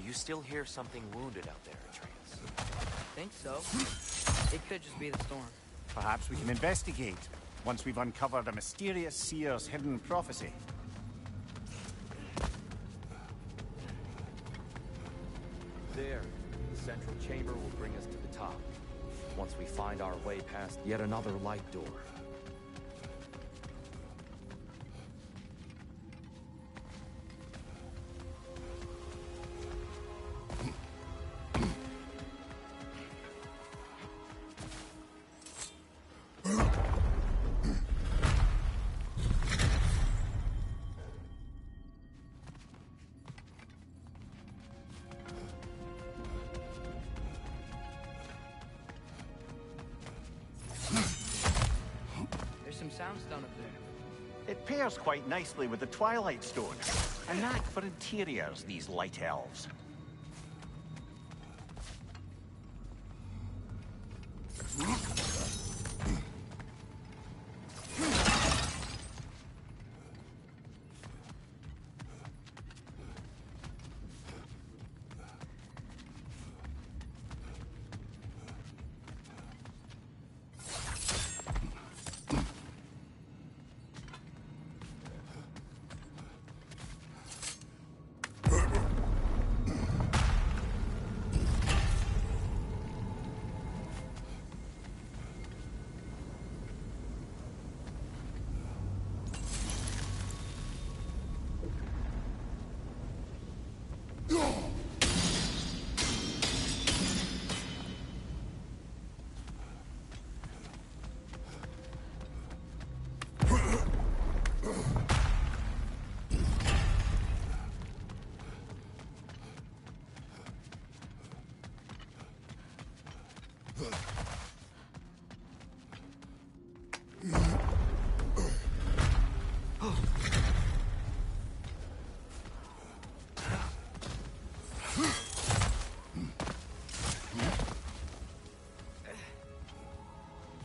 you still hear something wounded out there, Atreus? Think so. It could just be the storm. Perhaps we can investigate, once we've uncovered a mysterious seer's hidden prophecy. There, the central chamber will bring us to the top. Once we find our way past yet another light door. Soundstone up there. It pairs quite nicely with the Twilight Stone. A knack for interiors, these light elves.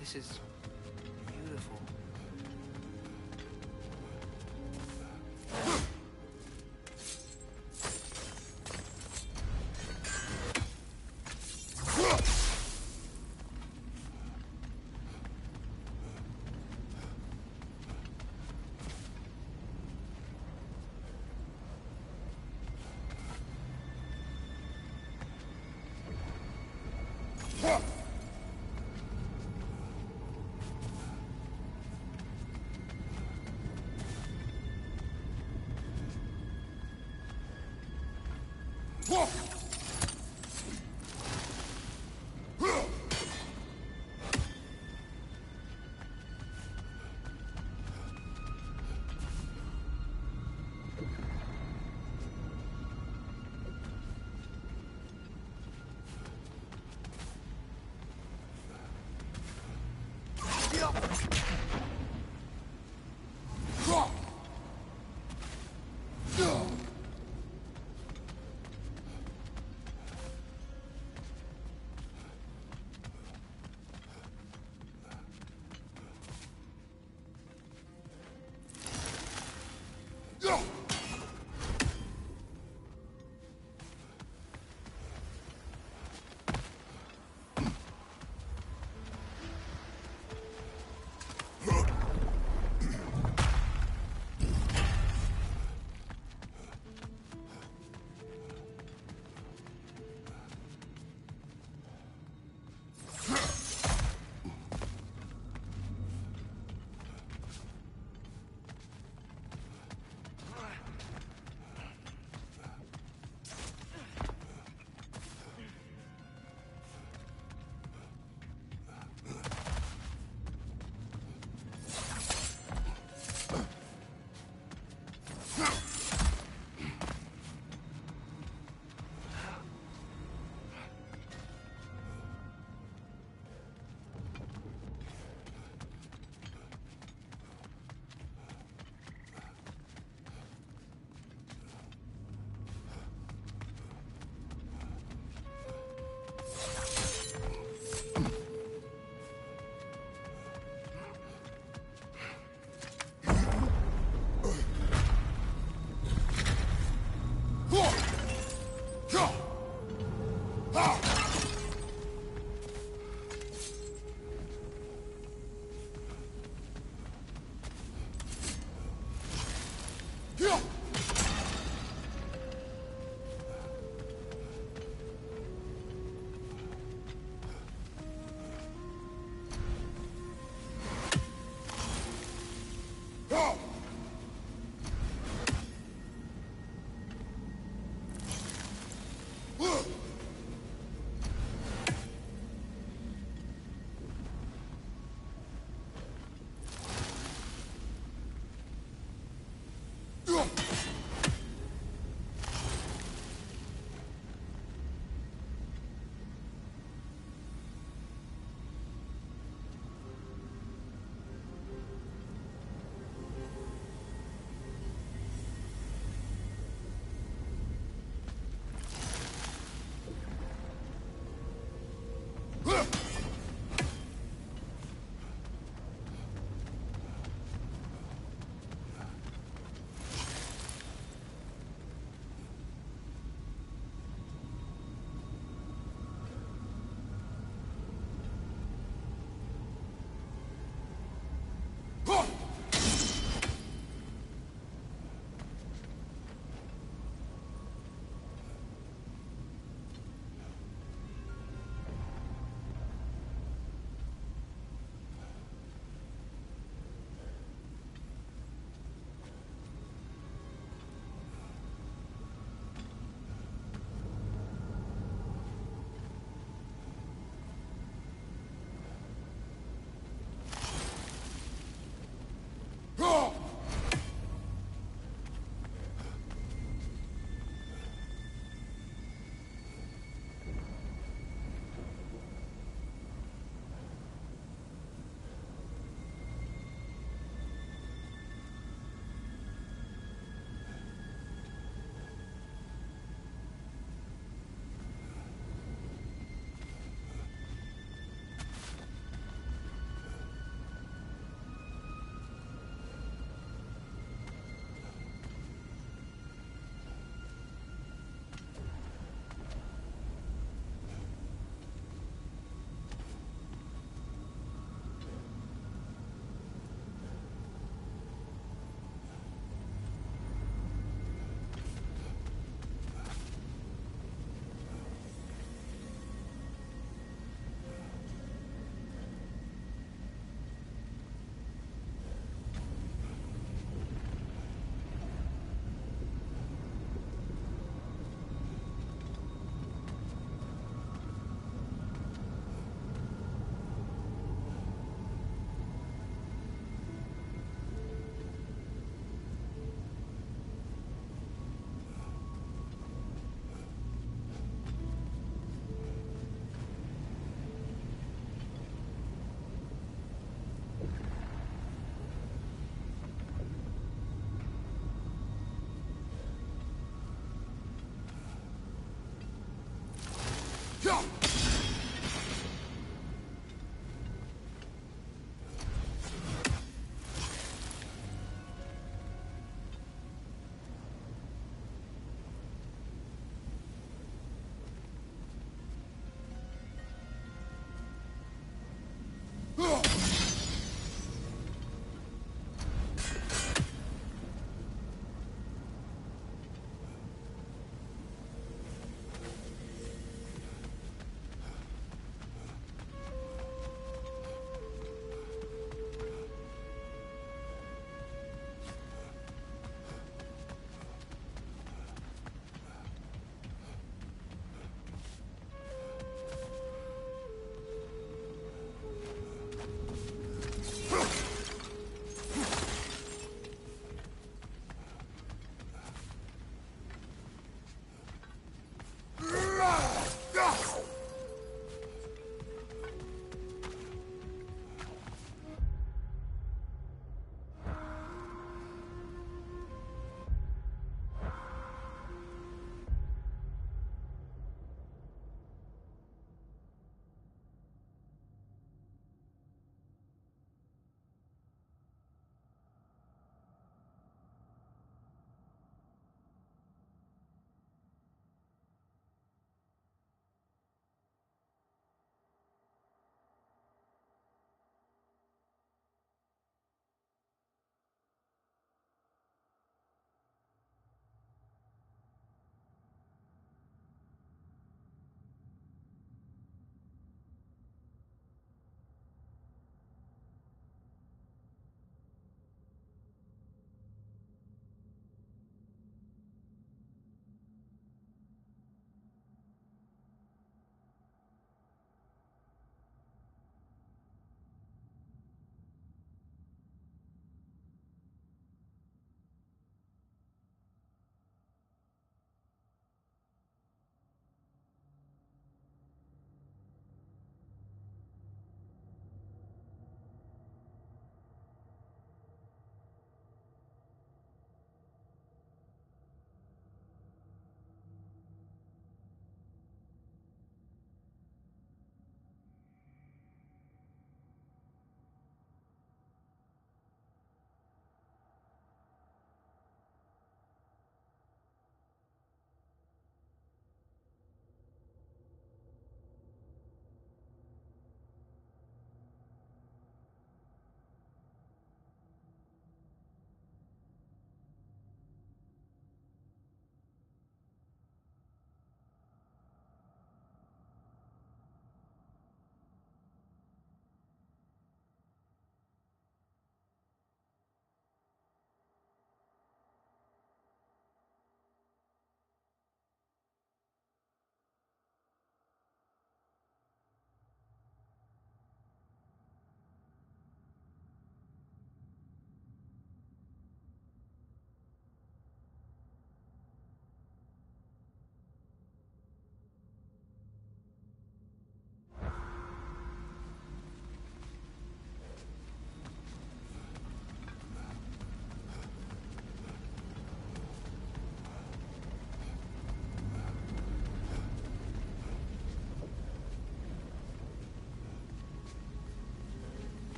This is beautiful.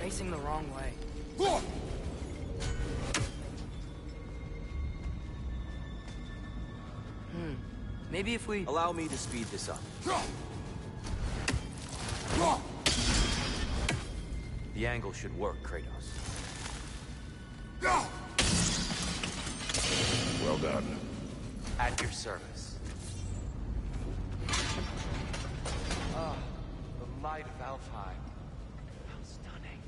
Facing the wrong way. Maybe if we... Allow me to speed this up. The angle should work, Kratos. Well done. At your service. Ah, the light of Alfheim. How stunning.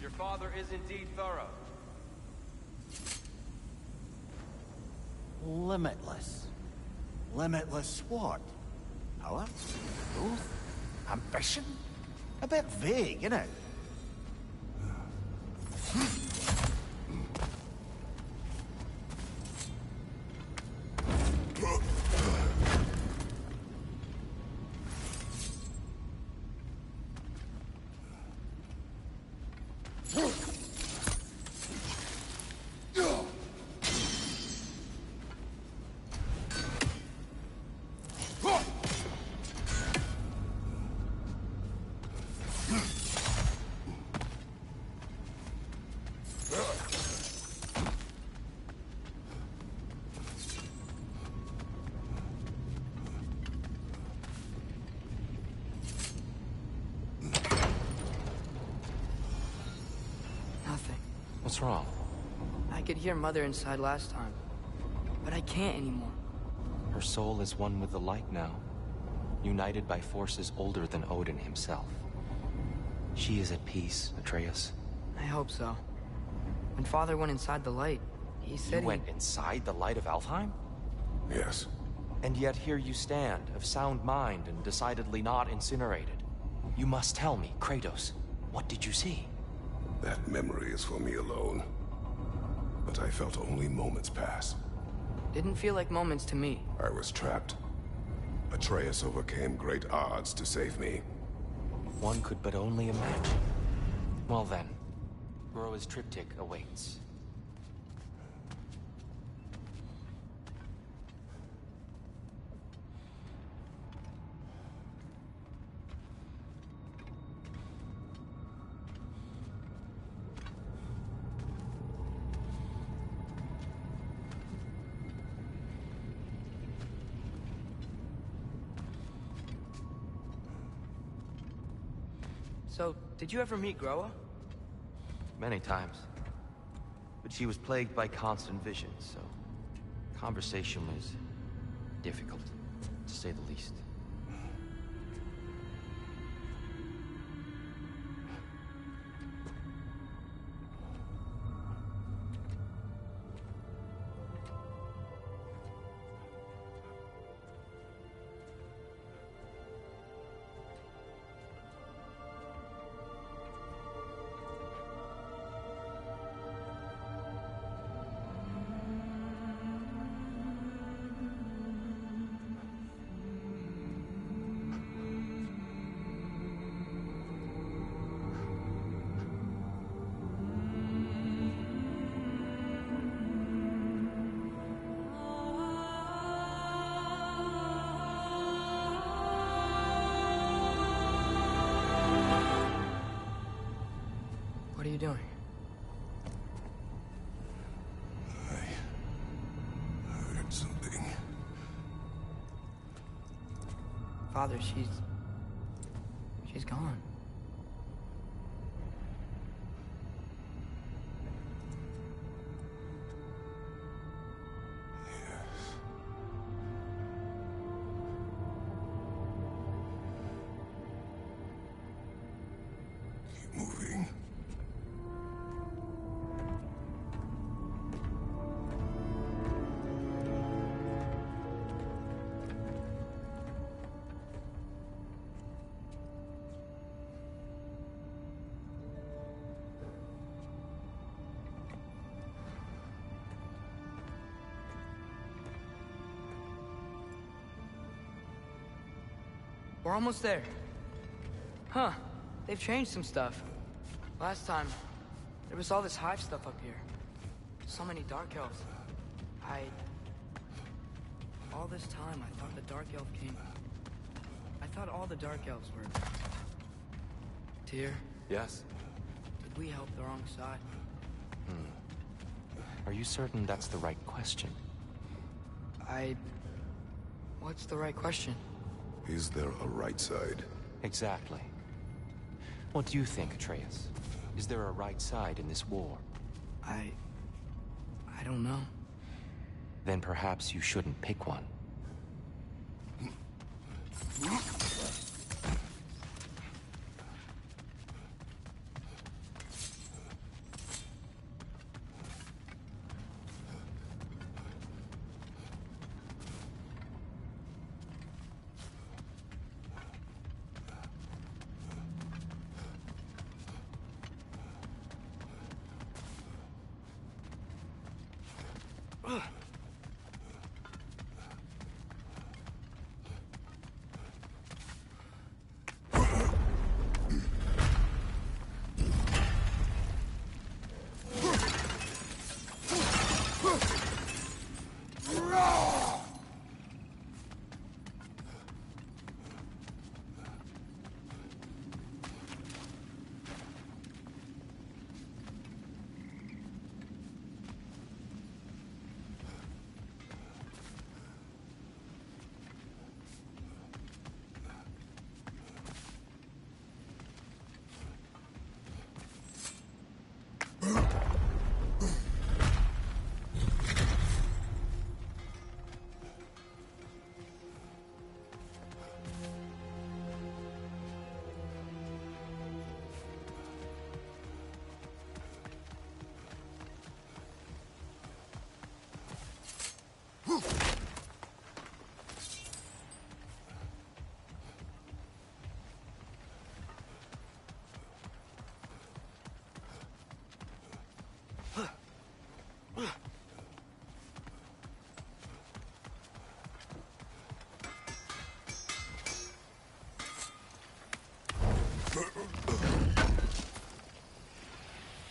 Your father is indeed thorough. Limitless. Limitless what? Power? Growth? Ambition? A bit vague, isn't it? What's wrong? I could hear Mother inside last time, but I can't anymore. Her soul is one with the light now, united by forces older than Odin himself. She is at peace, Atreus. I hope so. When Father went inside the light, he said You went inside the light of Alfheim? Yes. And yet here you stand, of sound mind and decidedly not incinerated. You must tell me, Kratos, what did you see? That memory is for me alone. But I felt only moments pass. Didn't feel like moments to me. I was trapped. Atreus overcame great odds to save me. One could but only imagine. Well then, Groa's triptych awaits. So, did you ever meet Groa? Many times. But she was plagued by constant visions, so conversation was difficult, to say the least. doing? I heard something. Father, she's gone. Moving. We're almost there. Huh. They've changed some stuff. Last time, there was all this hive stuff up here. So many Dark Elves. All this time, I thought the Dark Elf King... I thought all the Dark Elves were... Tyr, Yes? did we help the wrong side? Are you certain that's the right question? What's the right question? Is there a right side? Exactly. What do you think, Atreus? Is there a right side in this war? I don't know. Then perhaps you shouldn't pick one.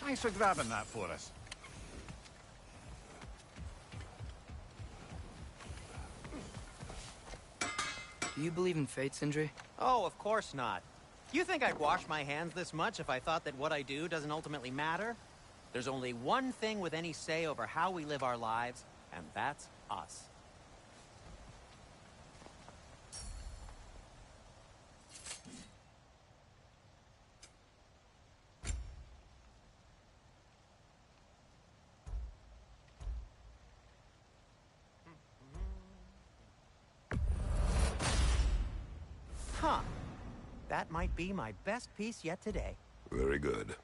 Thanks for grabbing that for us. Do you believe in fate, Sindri? Oh, of course not. You think I'd wash my hands this much if I thought that what I do doesn't ultimately matter? There's only one thing with any say over how we live our lives, and that's us. Huh. That might be my best piece yet today. Very good.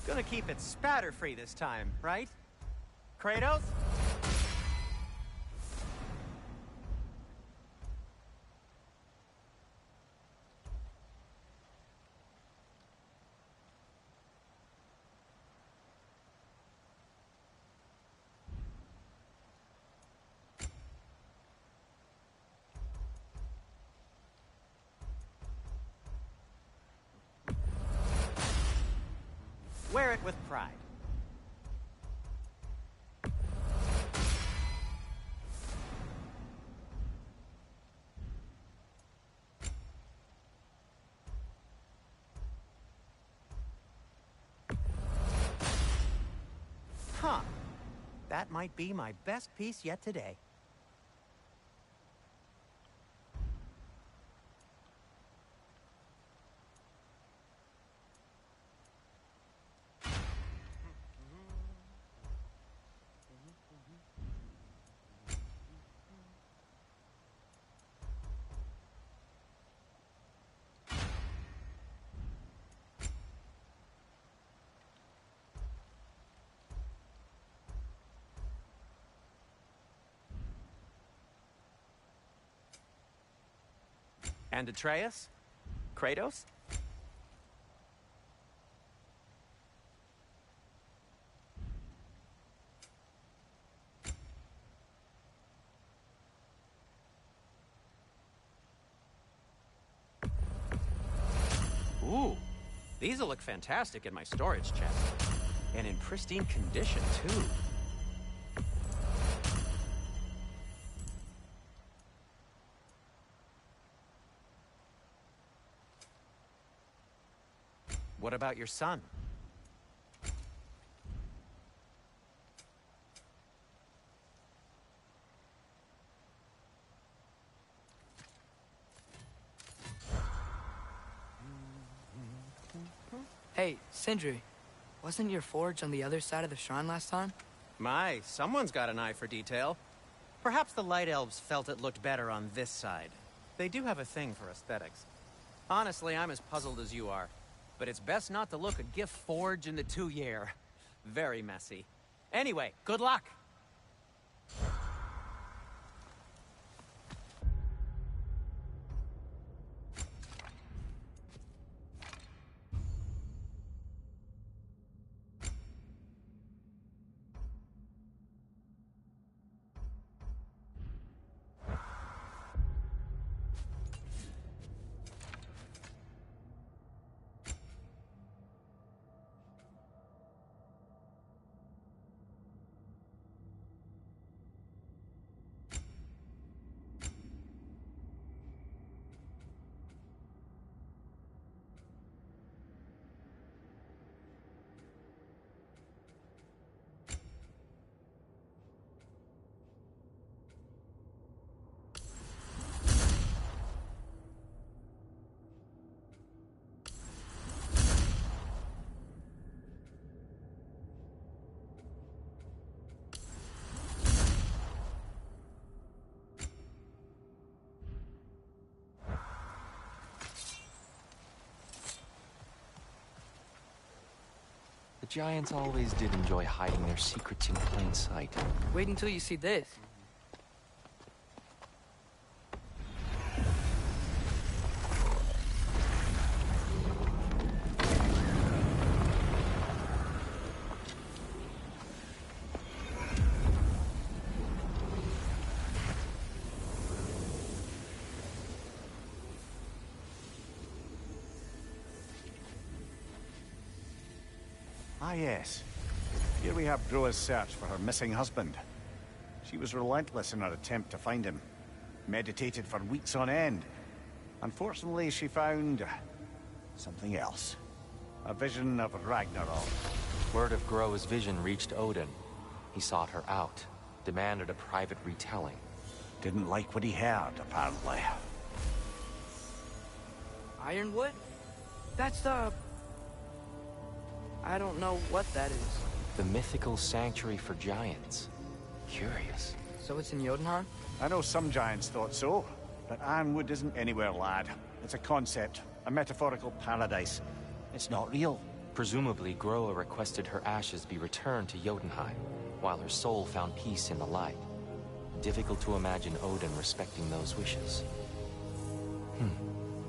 Gonna keep it spatter-free this time, right? Kratos? Wear it with pride. that might be my best piece yet today. And Atreus? Kratos? Ooh, these'll look fantastic in my storage chest. And in pristine condition, too. What about your son? Hey, Sindri. Wasn't your forge on the other side of the shrine last time? My, someone's got an eye for detail. Perhaps the Light Elves felt it looked better on this side. They do have a thing for aesthetics. Honestly, I'm as puzzled as you are. But it's best not to look a gift forge in the 2-year. Very messy. Anyway, good luck! The giants always did enjoy hiding their secrets in plain sight. Wait until you see this. Ah, yes. Here we have Groa's search for her missing husband. She was relentless in her attempt to find him. Meditated for weeks on end. Unfortunately, she found something else. A vision of Ragnarok. Word of Groa's vision reached Odin. He sought her out, demanded a private retelling. Didn't like what he heard, apparently. Ironwood? That's the... I don't know what that is. The mythical sanctuary for giants. Curious. So it's in Jotunheim? I know some giants thought so, but Ironwood isn't anywhere, lad. It's a concept, a metaphorical paradise. It's not real. Presumably, Groa requested her ashes be returned to Jotunheim, while her soul found peace in the light. Difficult to imagine Odin respecting those wishes.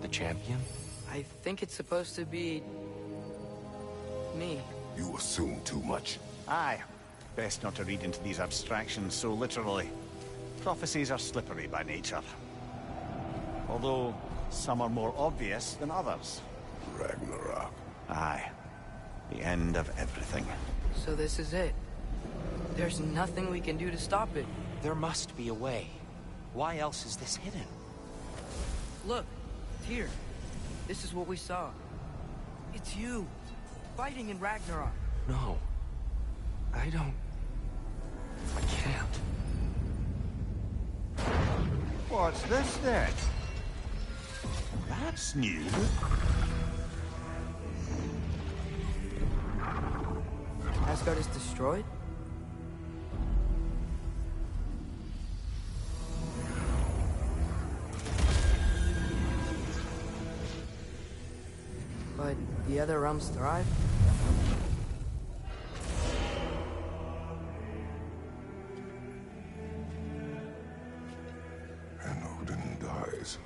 The champion? I think it's supposed to be... me. You assume too much. Aye. Best not to read into these abstractions so literally. Prophecies are slippery by nature. Although, some are more obvious than others. Ragnarok. Aye. The end of everything. So this is it. There's nothing we can do to stop it. There must be a way. Why else is this hidden? Look, it's here. This is what we saw. It's you, fighting in Ragnarok. No. I can't. What's this then? That's new. Asgard is destroyed? But the other realms thrive? And Odin dies.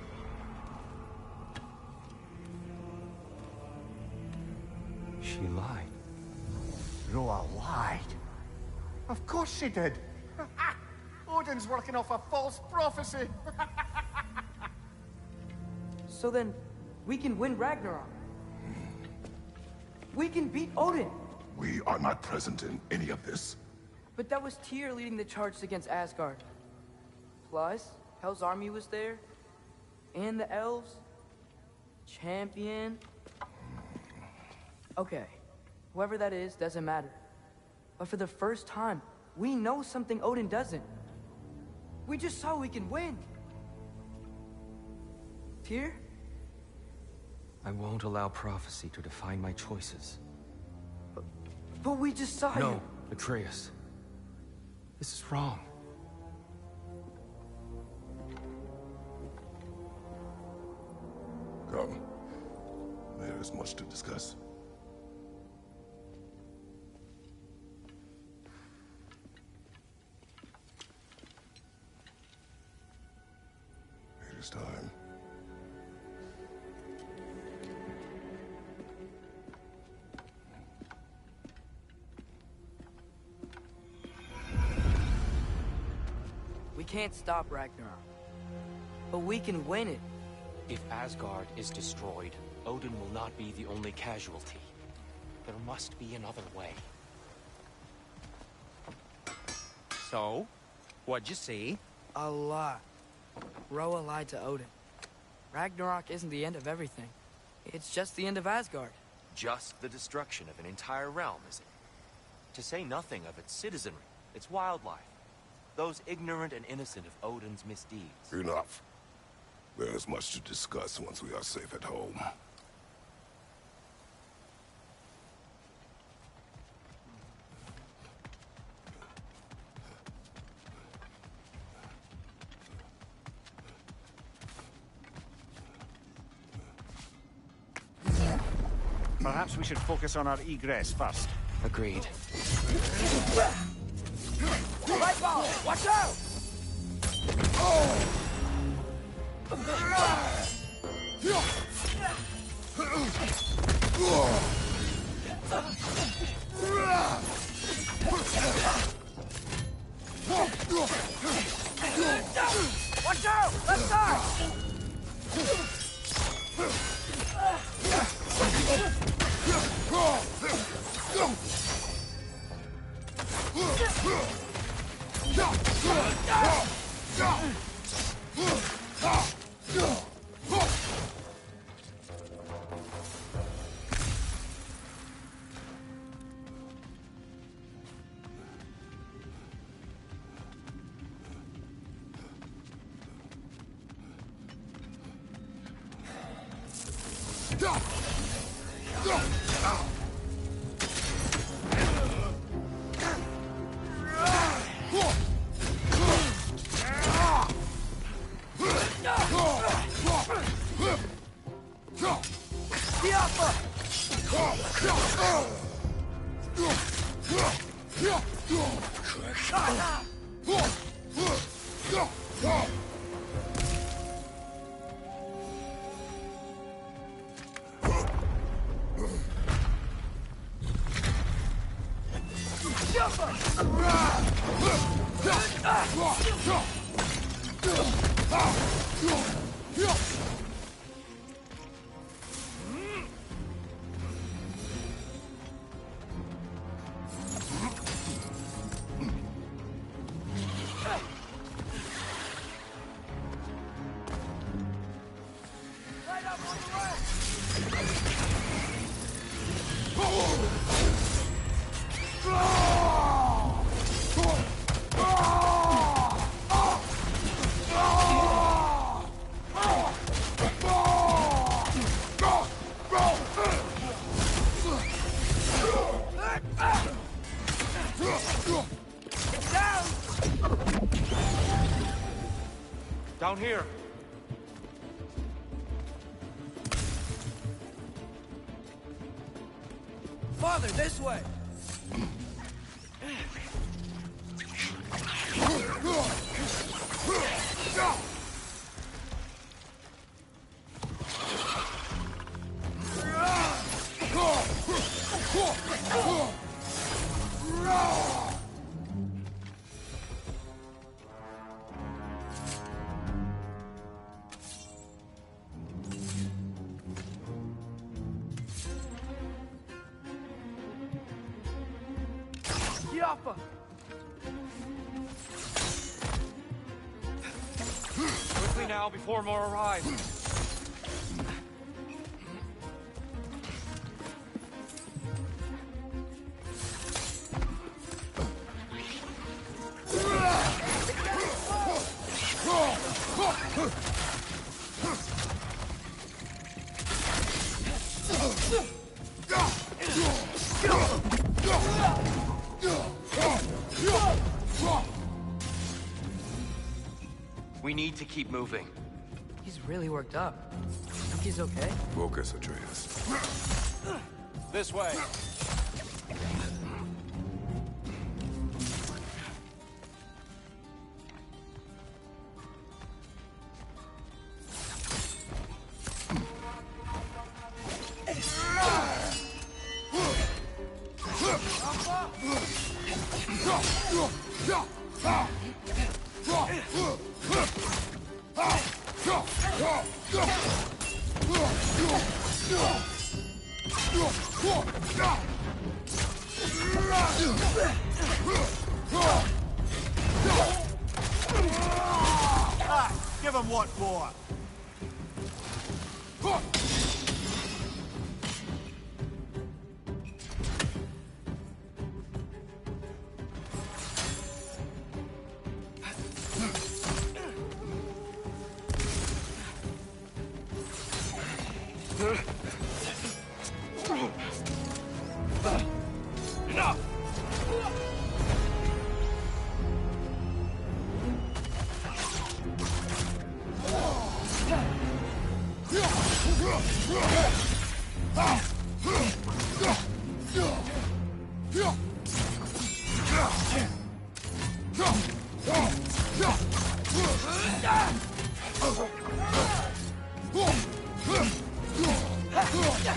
She lied. Roa lied. Of course she did. Odin's working off a false prophecy. So then, we can win Ragnarok. We can beat Odin. We are not present in any of this. But that was Tyr leading the charge against Asgard. Plus, Hell's army was there. And the elves. Champion. Okay. Whoever that is, doesn't matter. But for the first time, we know something Odin doesn't. We just saw we can win. Tyr? I won't allow prophecy to define my choices. But we just saw No, you. Atreus. This is wrong. Come. There is much to discuss. It is time. We can't stop Ragnarok. But we can win it. If Asgard is destroyed, Odin will not be the only casualty. There must be another way. So, what'd you see? A lot. Roa lied to Odin. Ragnarok isn't the end of everything. It's just the end of Asgard. Just the destruction of an entire realm, is it? To say nothing of its citizenry, its wildlife. Those ignorant and innocent of Odin's misdeeds. Enough. There is much to discuss once we are safe at home. Perhaps we should focus on our egress first. Agreed. Right ball! Watch out! Watch out! Left side! Down here. Father, this way! Yappa! Quickly now, before more arrive. We need to keep moving. He's really worked up. Think he's okay? Focus, Atreus. This way. Give him what for?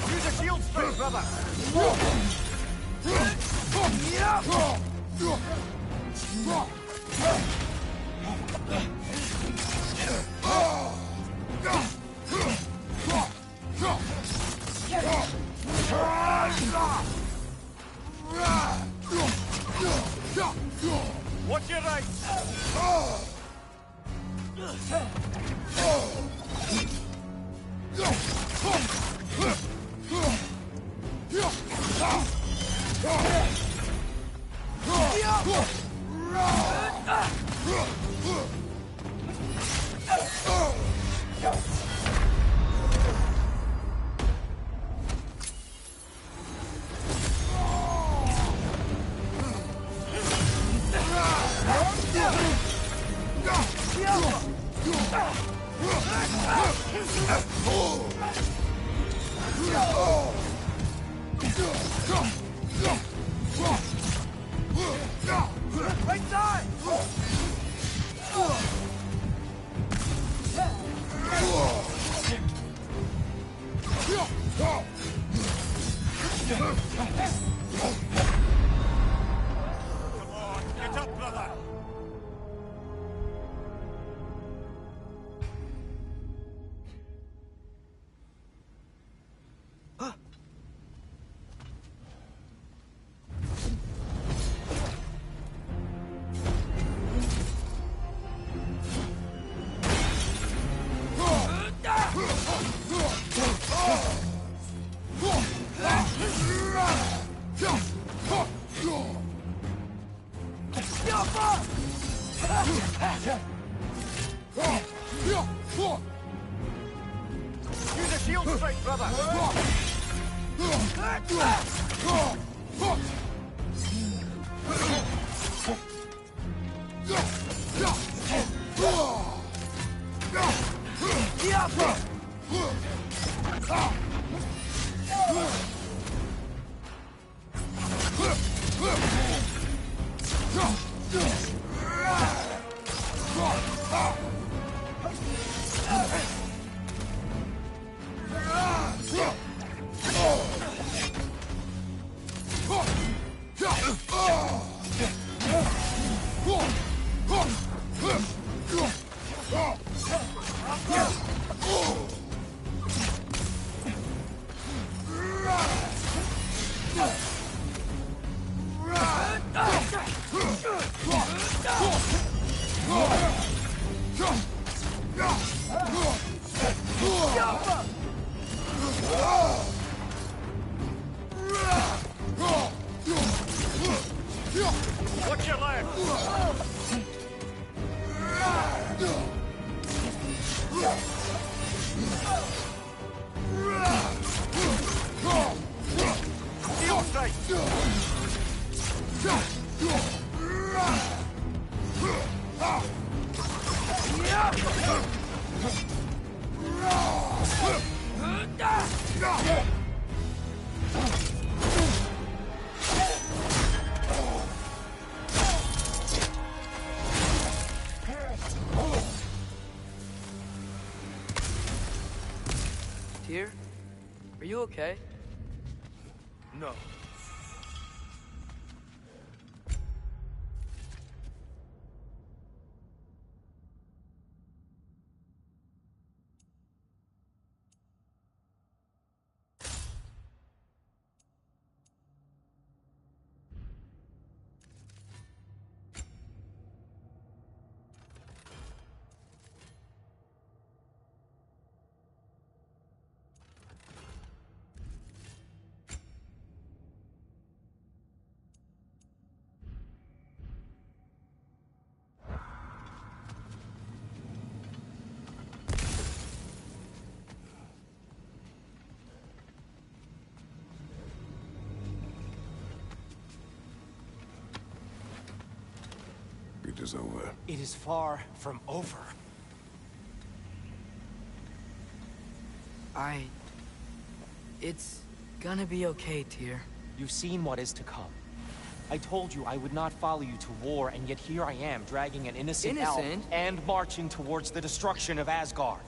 Use a shield strike, brother! Watch your right! Right side! Get up, brother! Use a shield strike, brother! What's your left? Steel strike! Tyr? Are you okay? No. It is over. It is far from over. It's gonna be okay, Tyr. You've seen what is to come. I told you I would not follow you to war, and yet here I am, dragging an innocent elf and marching towards the destruction of Asgard.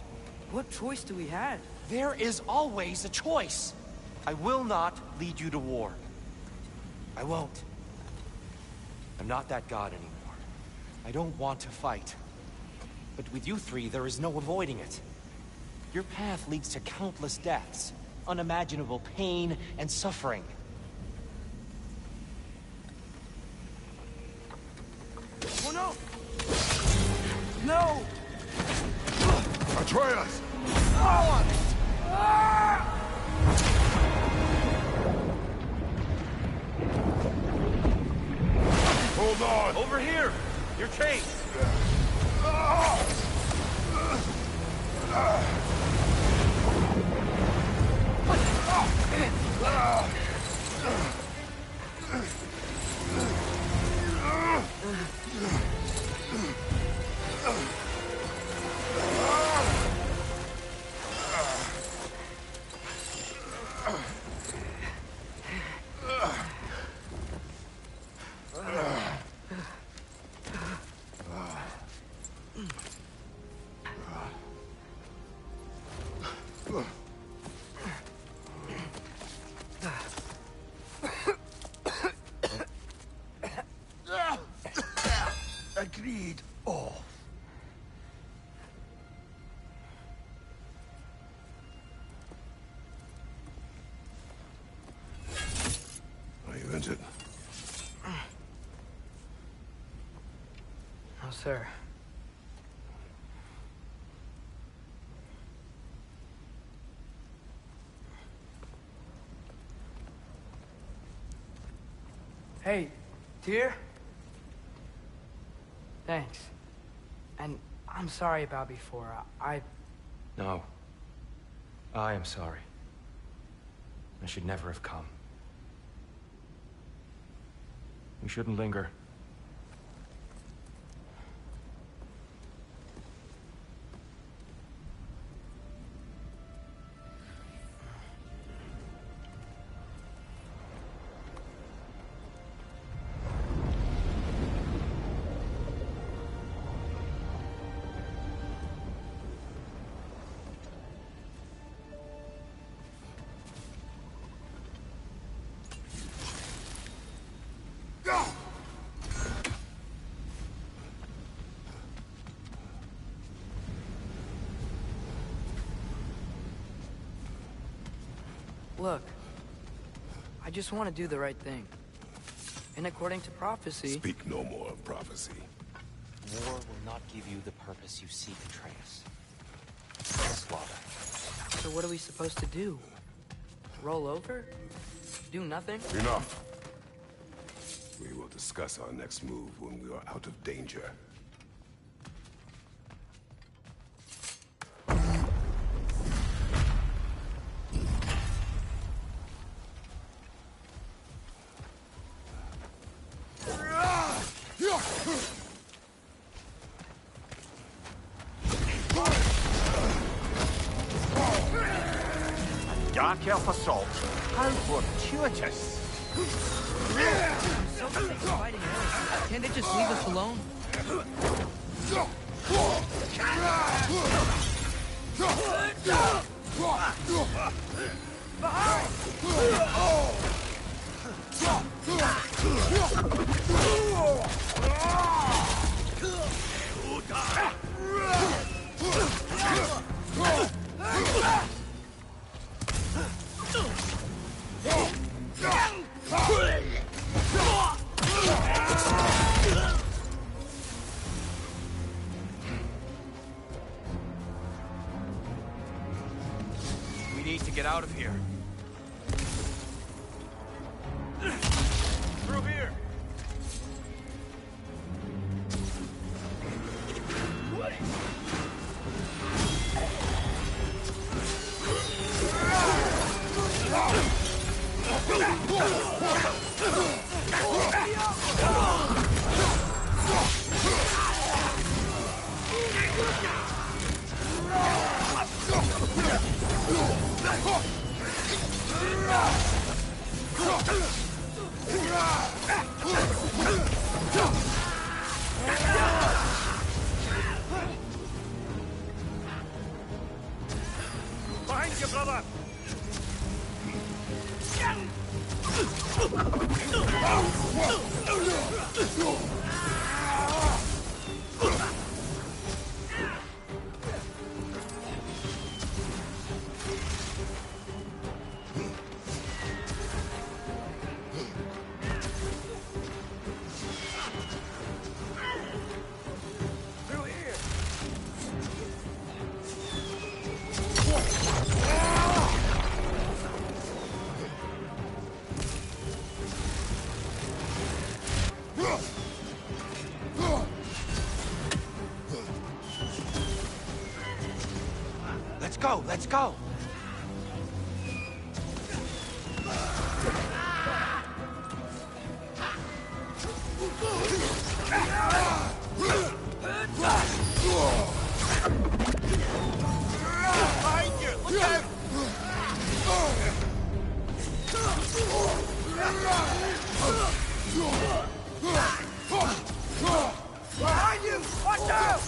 What choice do we have? There is always a choice. I will not lead you to war. I won't. I'm not that god anymore. I don't want to fight. But with you three, there is no avoiding it. Your path leads to countless deaths, unimaginable pain and suffering. Oh no! No! Atreus! Hold on! Over here! You're chased! Agreed. Oh. Are you injured? No, sir. Hey, Tyr? Thanks. And I'm sorry about before. No. I am sorry. I should never have come. We shouldn't linger. Look, I just want to do the right thing. And according to prophecy... Speak no more of prophecy. War will not give you the purpose you seek, Atreus. Slaughter. So what are we supposed to do? Roll over? Do nothing? Enough. We will discuss our next move when we are out of danger. Dark Elf assault. How fortuitous. So busy fighting elves. Can't they just leave us alone? We need to get out of here. Through here! Behind you, brother! Through here! Let's go, let's go! Behind you! Look out! Behind you! Watch out!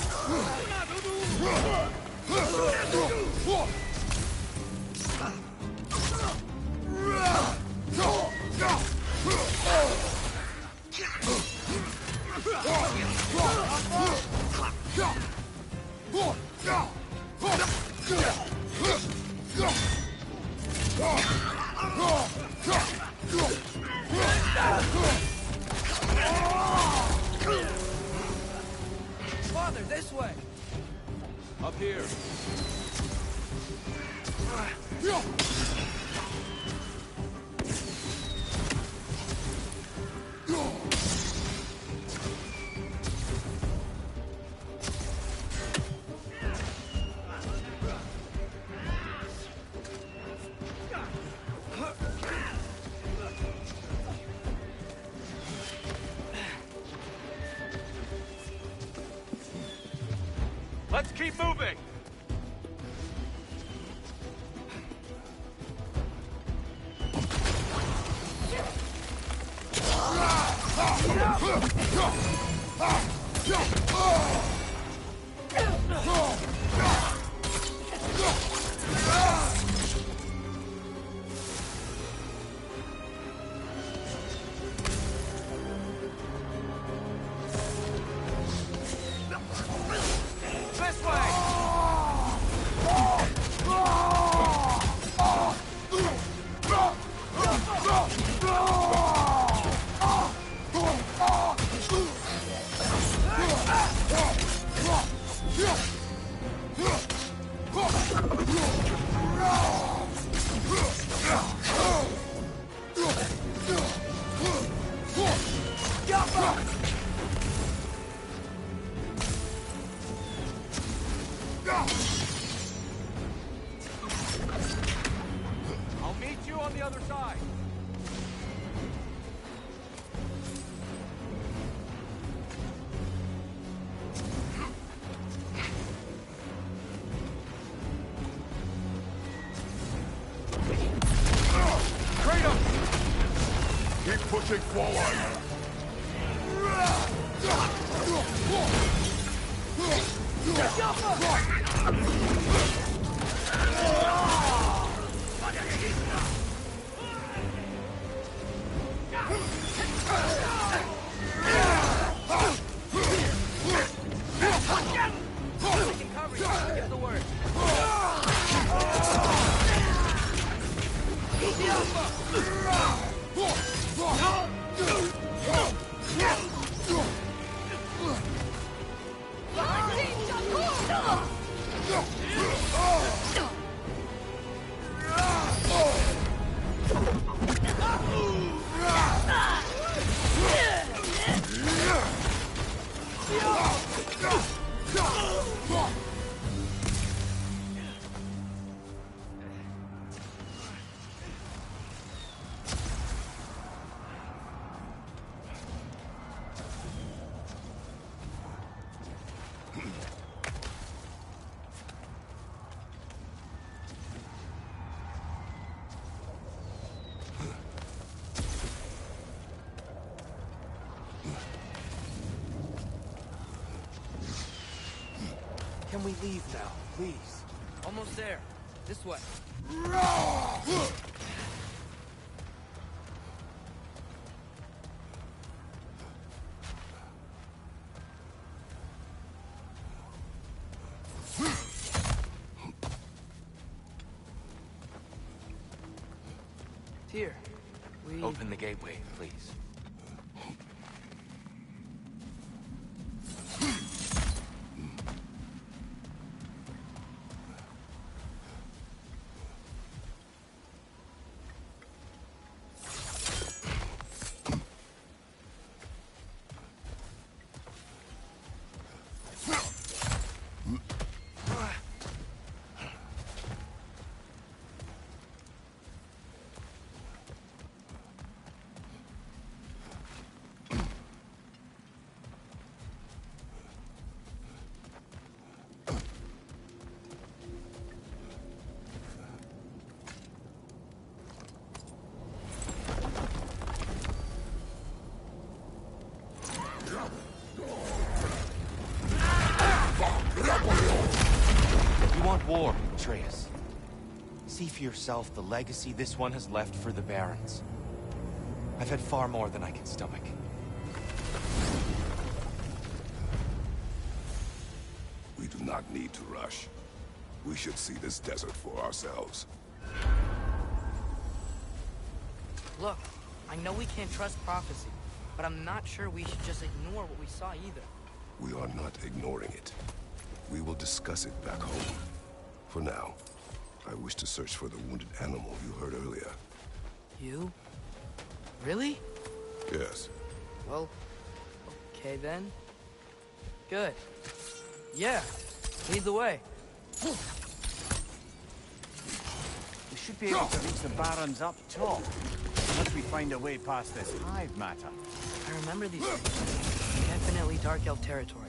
Father, this way! Up here. Let's keep moving! This way! Keep pushing forward! Give the word. Can we leave now, please? Almost there. This way. Here. We... Open the gateway, please. War, Atreus. See for yourself the legacy this one has left for the Barons. I've had far more than I can stomach. We do not need to rush. We should see this desert for ourselves. Look, I know we can't trust prophecy, but I'm not sure we should just ignore what we saw either. We are not ignoring it. We will discuss it back home. For now, I wish to search for the wounded animal you heard earlier. You? Really? Yes. Well, okay then. Good. Yeah, lead the way. We should be able to reach the Barons up top. Unless we find a way past this hive matter. I remember these things. Definitely Dark Elf territory.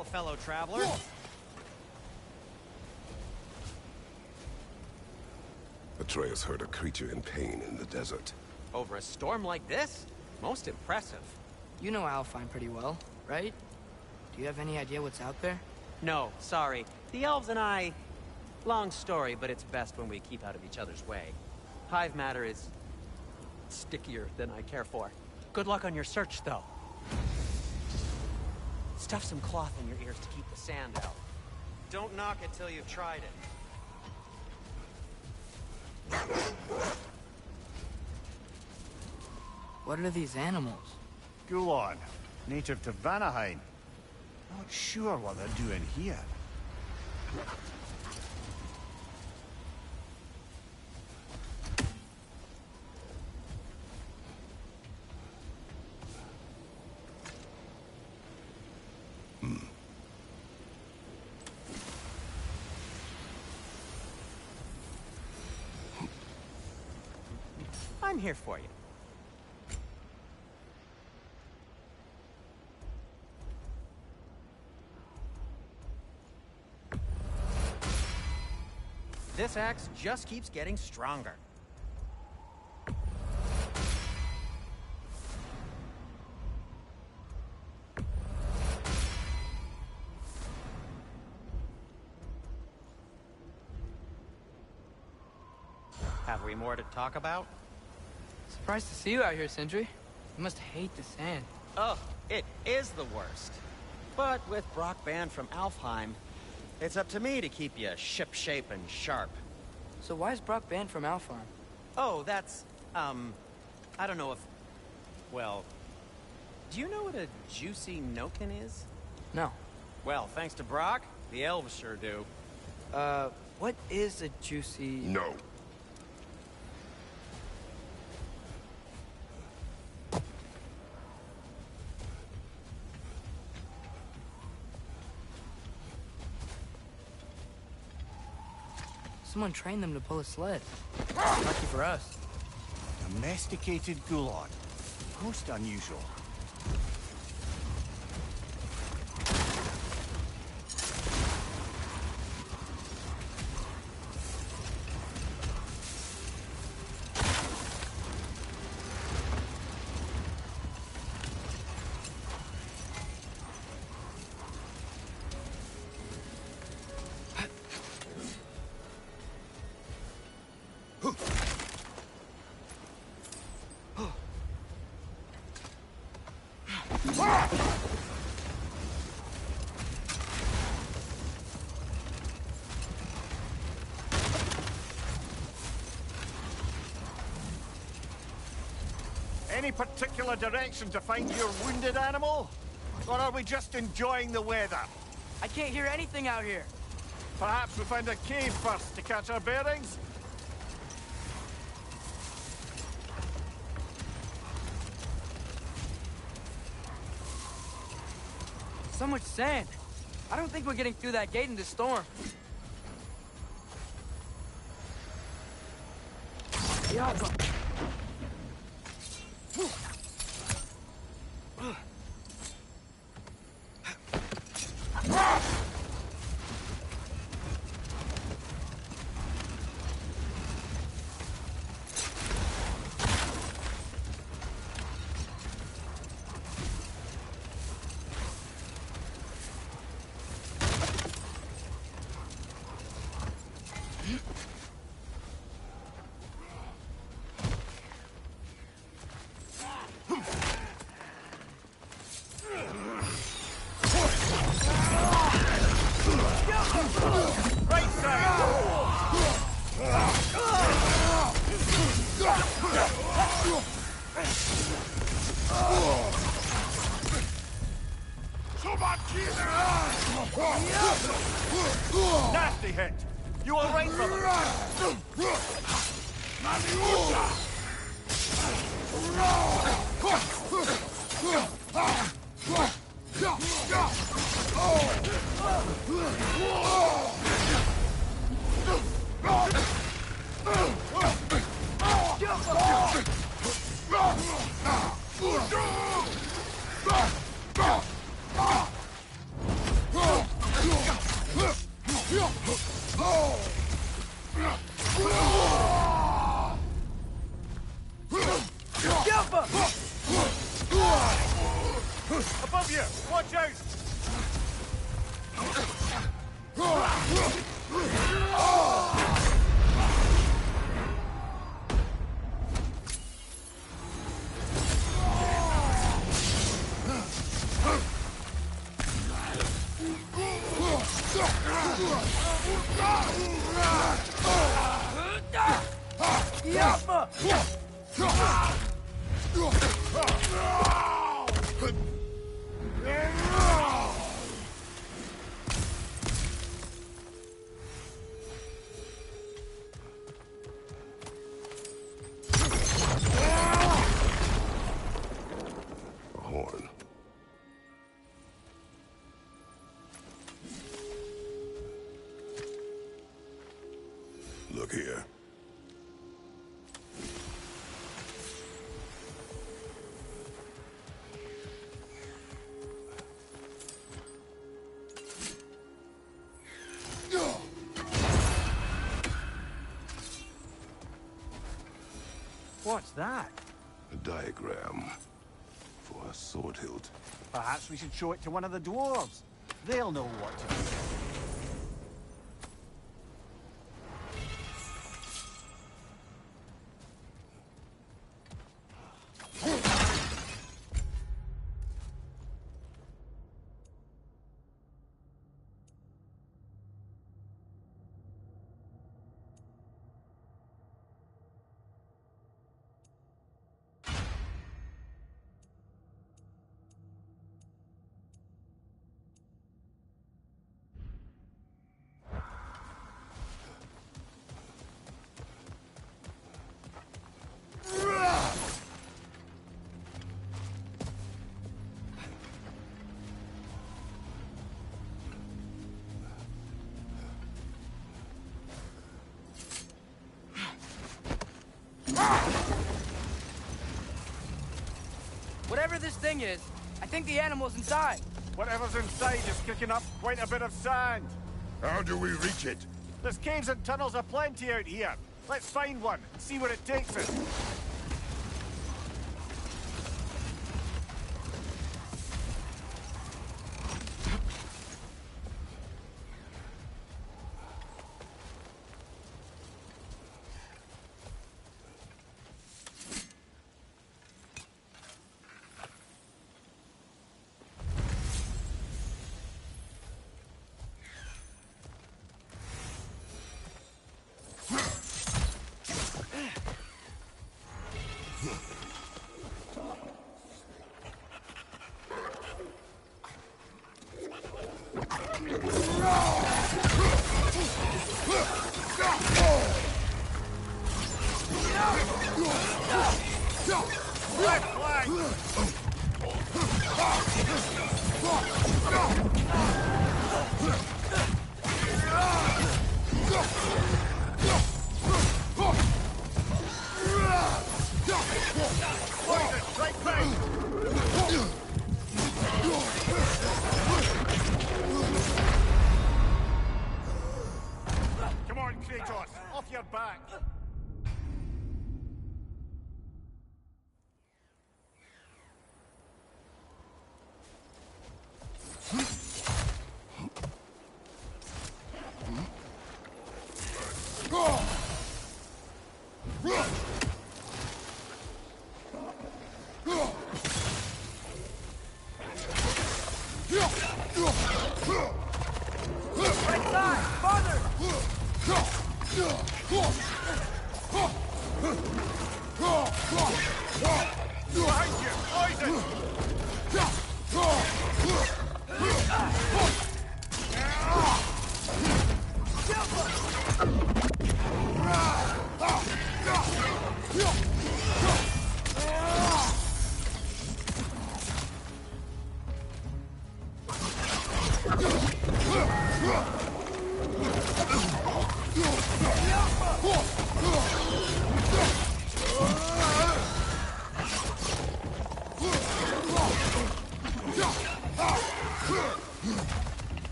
hail, fellow traveler. Atreus heard a creature in pain in the desert. Over a storm like this? Most impressive. You know Alfheim pretty well, right? Do you have any idea what's out there? No, sorry. The elves and I... Long story, but it's best when we keep out of each other's way. Hive matter is... stickier than I care for. Good luck on your search, though. Stuff some cloth in your ears to keep the sand out. Don't knock it till you've tried it. What are these animals? Gulon, native to Vanaheim. Not sure what they're doing here. I'm here for you. This axe just keeps getting stronger. Have we more to talk about? Surprised to see you out here, Sindri. You must hate the sand. Oh, it is the worst. But with Brock banned from Alfheim, it's up to me to keep you shipshape and sharp. So why is Brock banned from Alfheim? Oh, that's, I don't know if... Well, do you know what a juicy nokin is? No. Well, thanks to Brock, the elves sure do. What is a juicy... No. Someone trained them to pull a sled. Lucky for us. Domesticated Gulon. Most unusual. Any particular direction to find your wounded animal? Or are we just enjoying the weather? I can't hear anything out here. Perhaps we find a cave first to catch our bearings? So much sand. I don't think we're getting through that gate in this storm. Yeah, but... Nasty hit! You all right, brother? Above you! Watch out! A horn. Look here. What's that? A diagram for a sword hilt. Perhaps we should show it to one of the dwarves. They'll know what to do. Whatever this thing is, I think the animal's inside. Whatever's inside is kicking up quite a bit of sand. How do we reach it? There's caves and tunnels aplenty out here. Let's find one and see where it takes us. Come on, Kratos, off your back. Right side! Farther! Behind you, poison!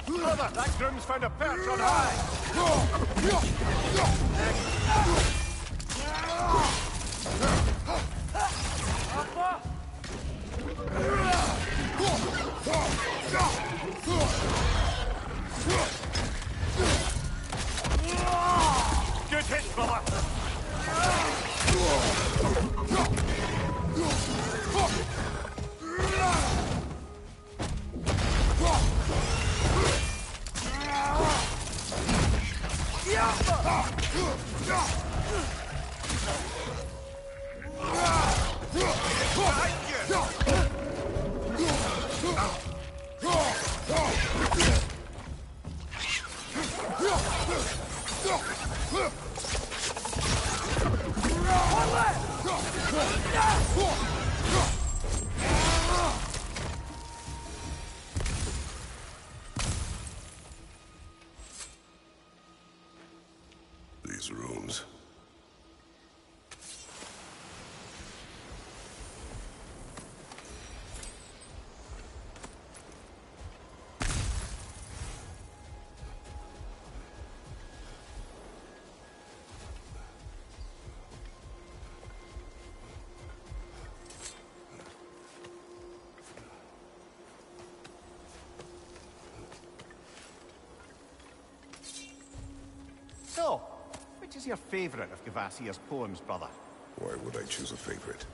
Brother, that groom's found a perch on high! These rooms. So, which is your favorite of Gavasia's poems, brother? Why would I choose a favorite?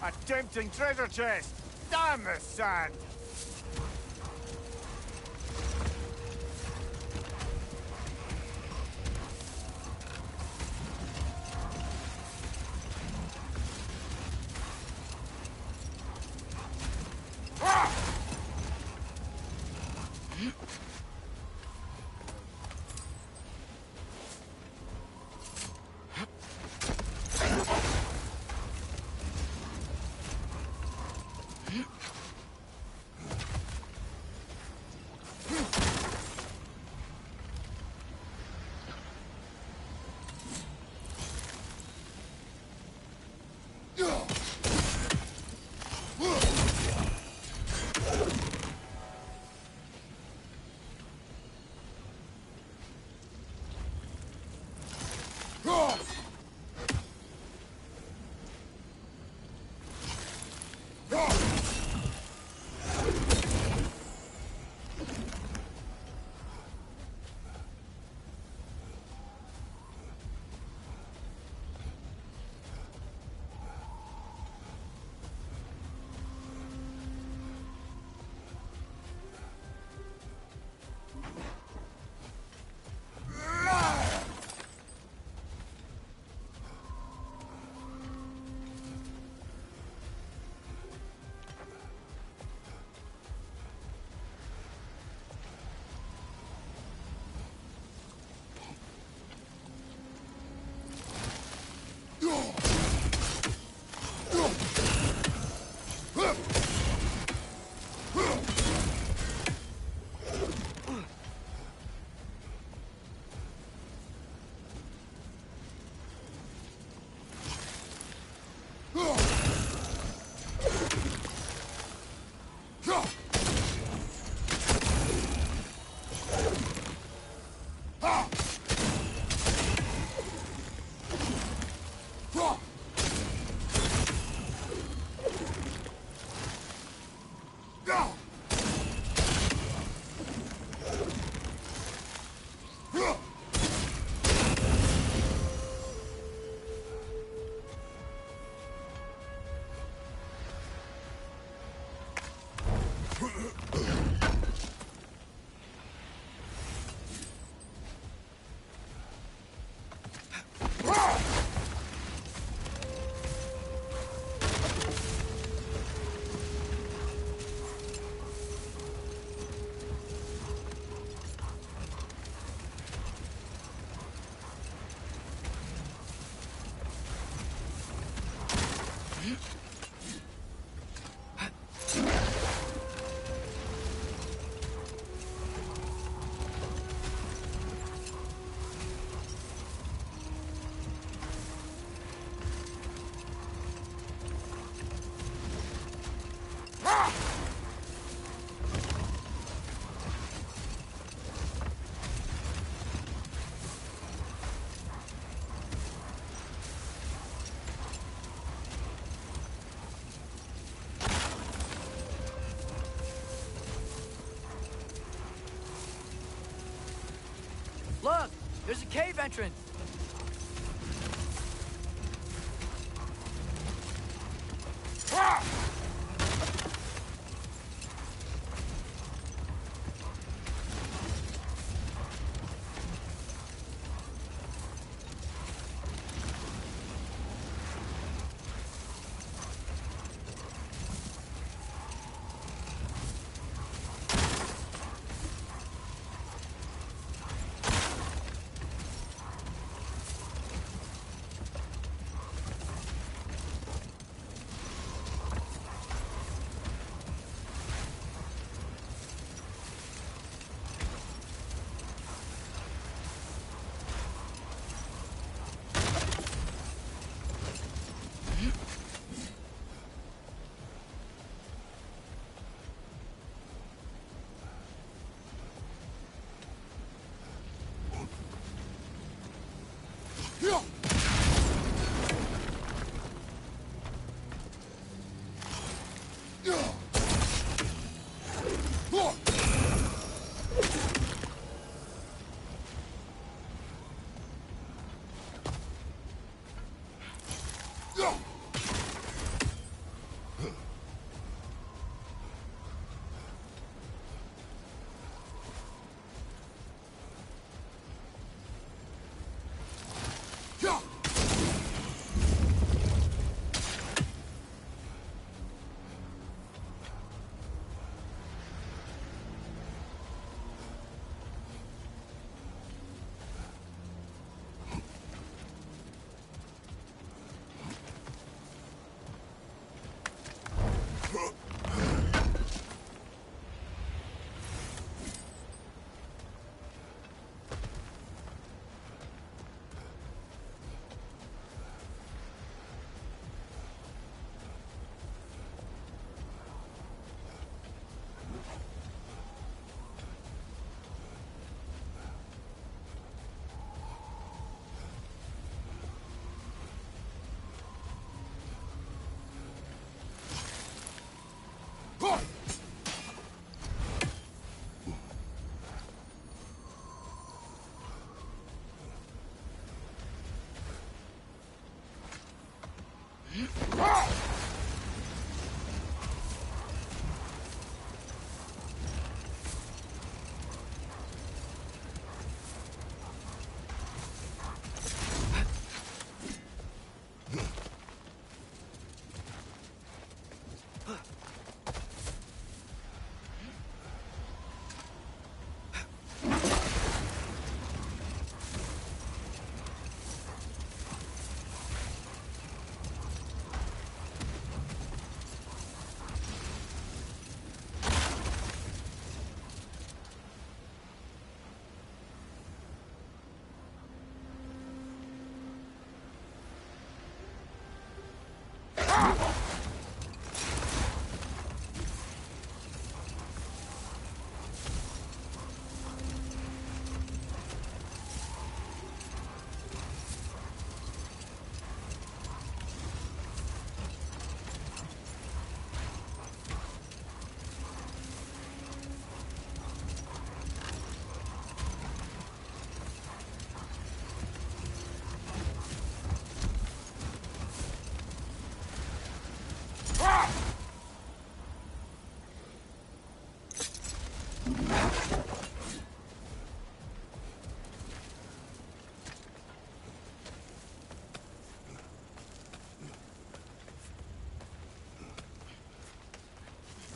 A tempting treasure chest! Damn this sand! Look! There's a cave entrance!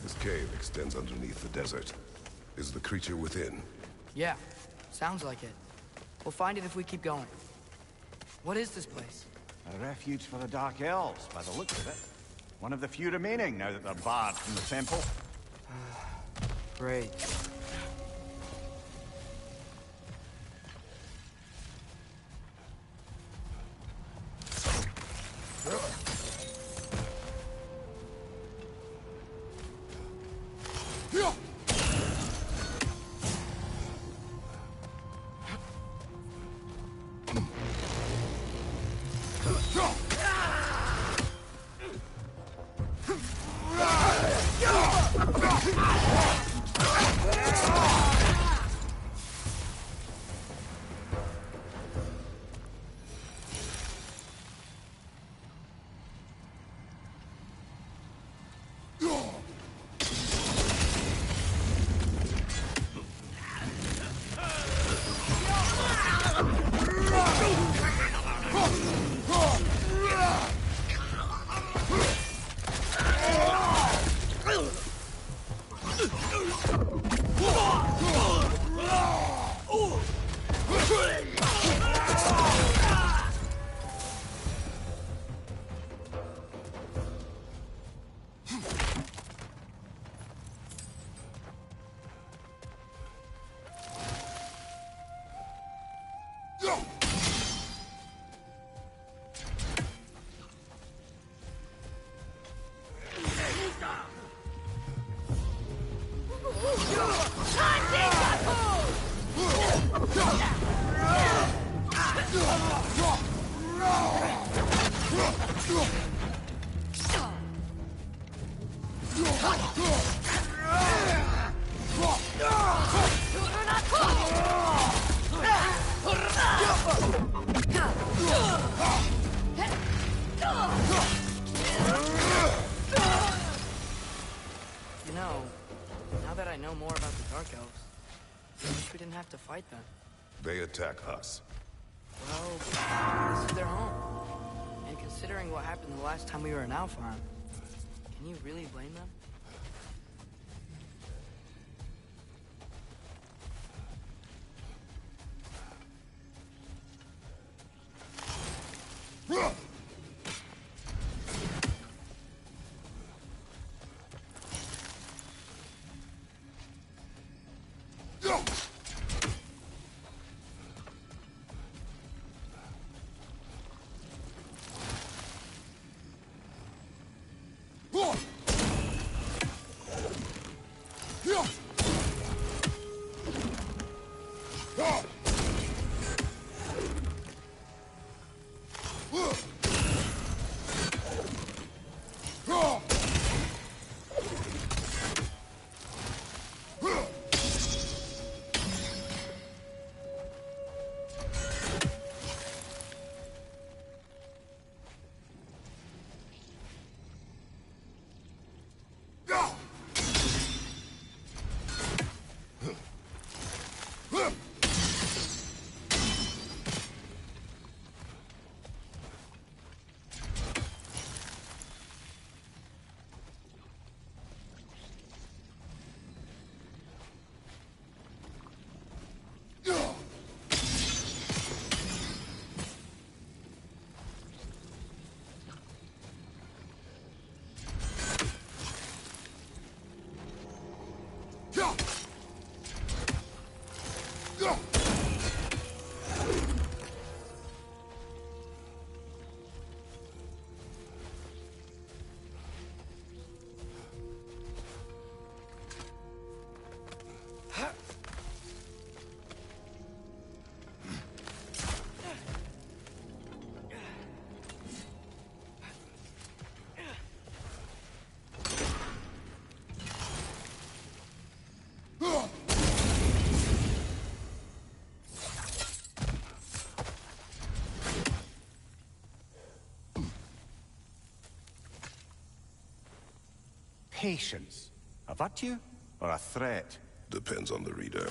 This cave extends underneath the desert. Is the creature within? Yeah, sounds like it. We'll find it if we keep going. What is this place? A refuge for the Dark Elves, by the looks of it. One of the few remaining now that they're barred from the temple. Great. You know, now that I know more about the Dark Elves, I wish we didn't have to fight them. They attack us. Well, this is their home. And considering what happened the last time we were in Alpharm, can you really blame them? Patience. A virtue or a threat? Depends on the reader.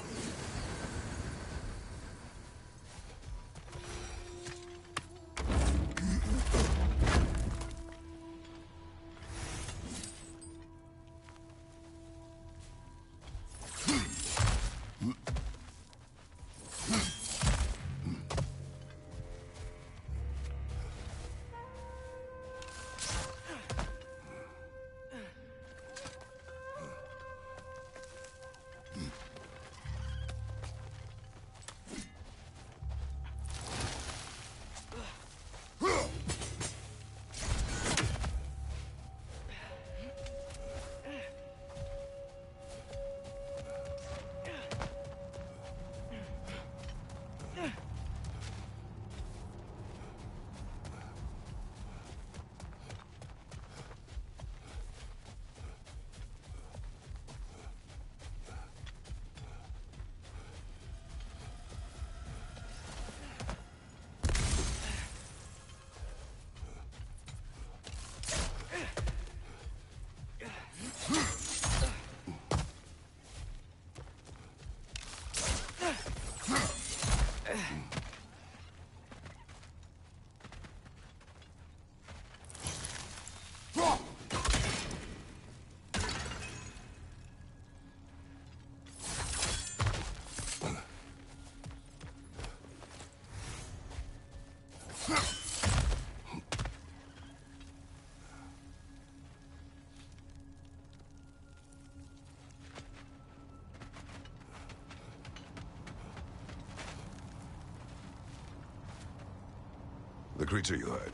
creature you had.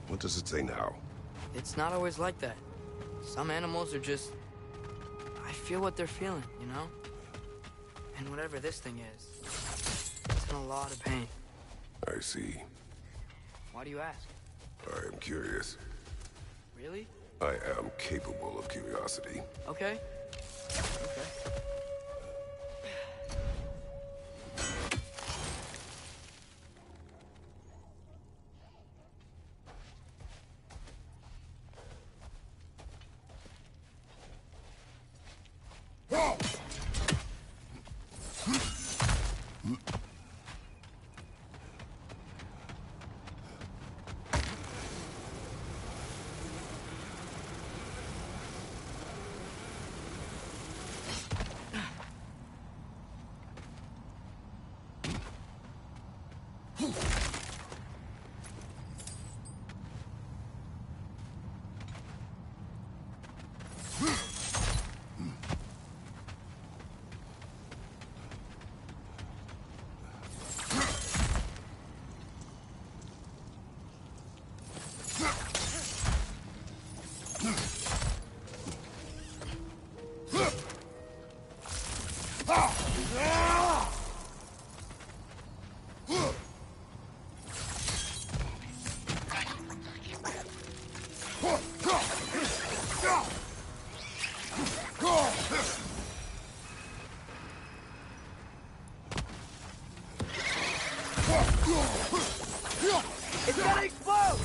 What does it say now? It's not always like that. Some animals are just... I feel what they're feeling, you know? And whatever this thing is, it's in a lot of pain. I see. Why do you ask? I am curious. Really? I am capable of curiosity. Okay. Okay. It's gonna explode!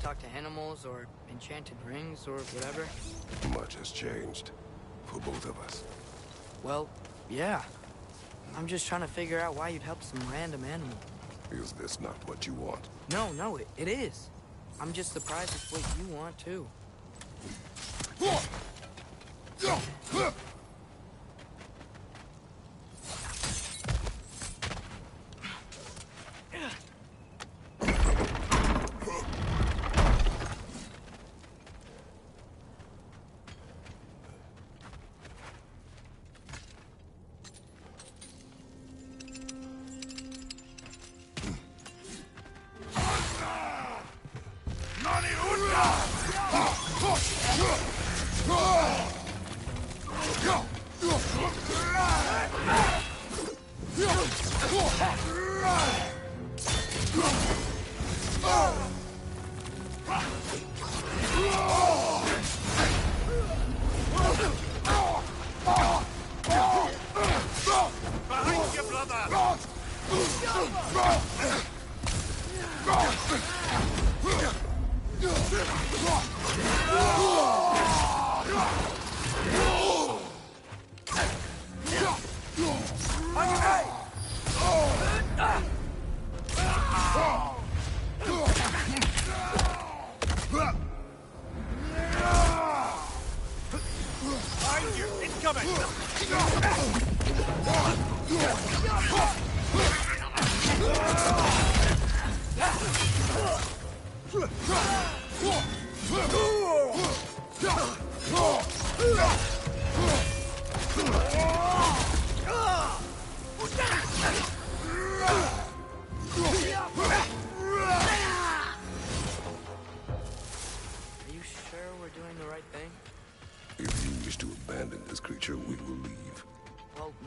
Talk to animals or enchanted rings or whatever? Much has changed. For both of us. Well, yeah. I'm just trying to figure out why you'd help some random animal. Is this not what you want? No, it is. I'm just surprised it's what you want, too.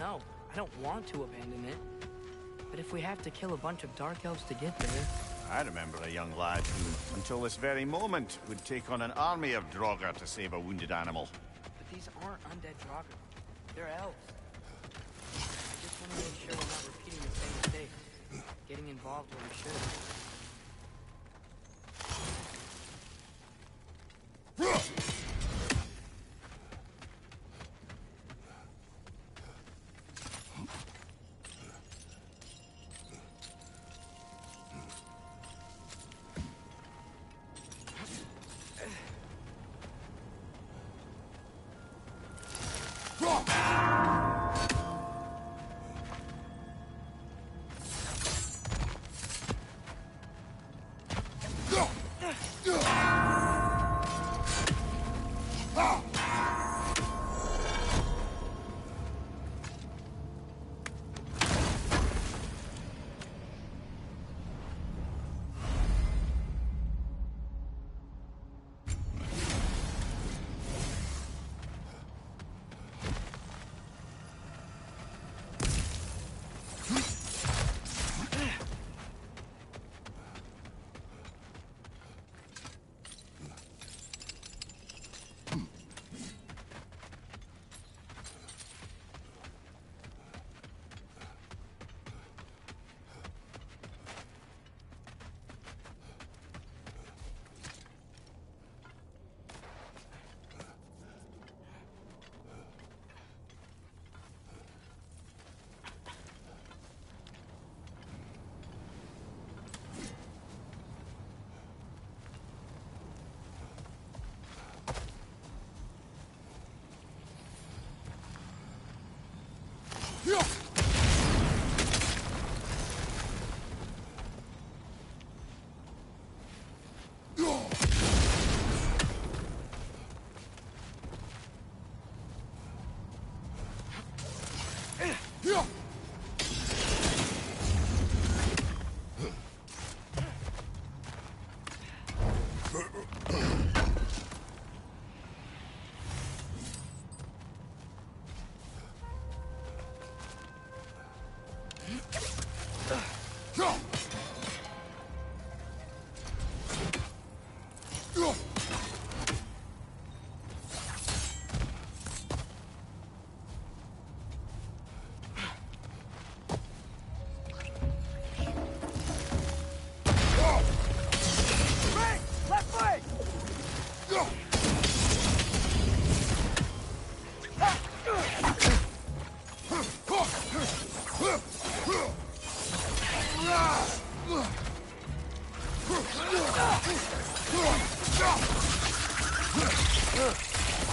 No, I don't want to abandon it. But if we have to kill a bunch of Dark Elves to get there... I remember a young lad who, until this very moment, would take on an army of Draugr to save a wounded animal. But these aren't undead Draugr. They're elves. I just want to make sure we're not repeating the same mistake. Getting involved where we should.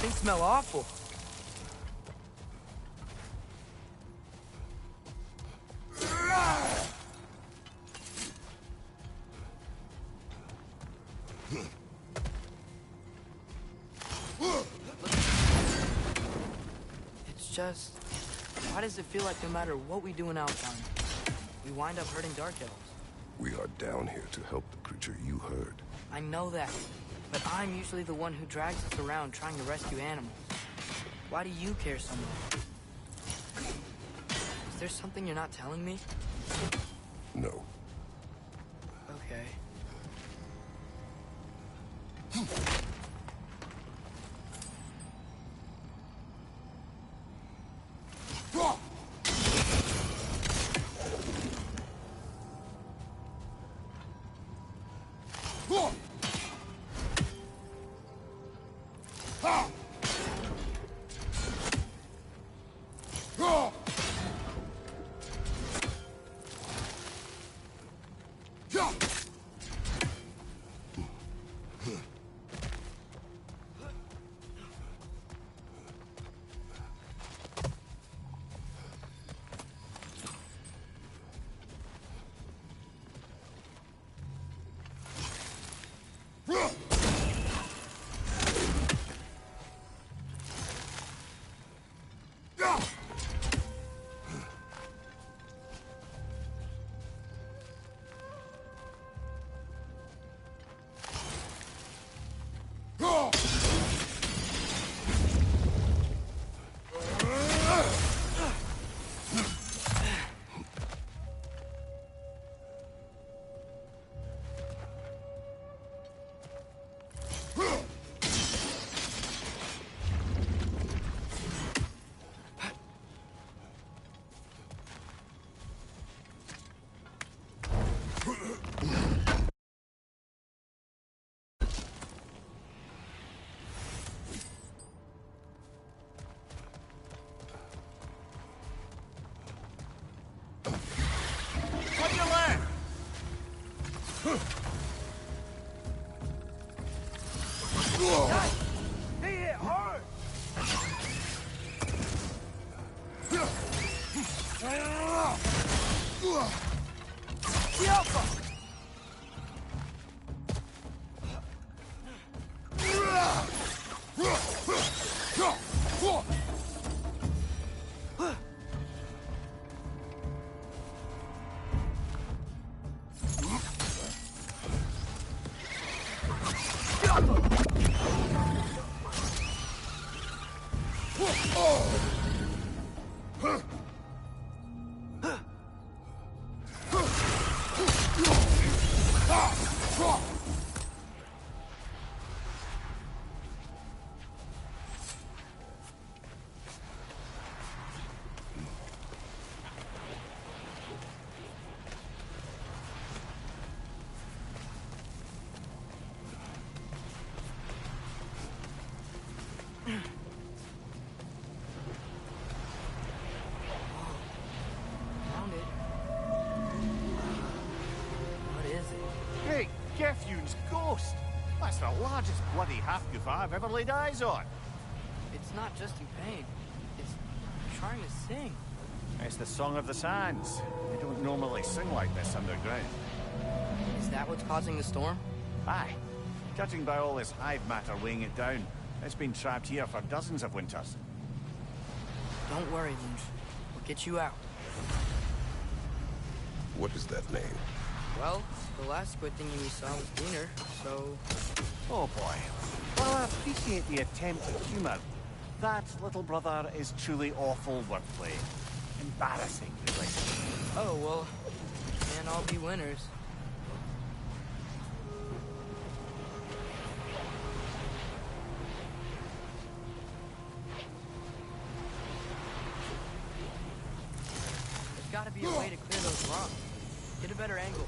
They smell awful. It's just... why does it feel like no matter what we do in Alpine, we wind up hurting Dark Elves? We are down here to help the creature you heard. I know that, but I'm usually the one who drags us around trying to rescue animals. Why do you care so much? Is there something you're not telling me? No. Okay. Hey, hit hard! The Alpha! Hey, Gefyun's ghost! That's the largest bloody half-goof I've ever laid eyes on. It's not just in pain. It's trying to sing. It's the Song of the Sands. They don't normally sing like this underground. Is that what's causing the storm? Aye. Judging by all this hive matter weighing it down, it's been trapped here for dozens of winters. Don't worry, Lynch. We'll get you out. What is that name? Well, the last squid thingy we saw was Diener, so... Oh boy. Well, I appreciate the attempt at humor. That, little brother, is truly awful wordplay. Embarrassing, really. Oh, well, can't all be winners. There's gotta be a way to clear those rocks. Get a better angle.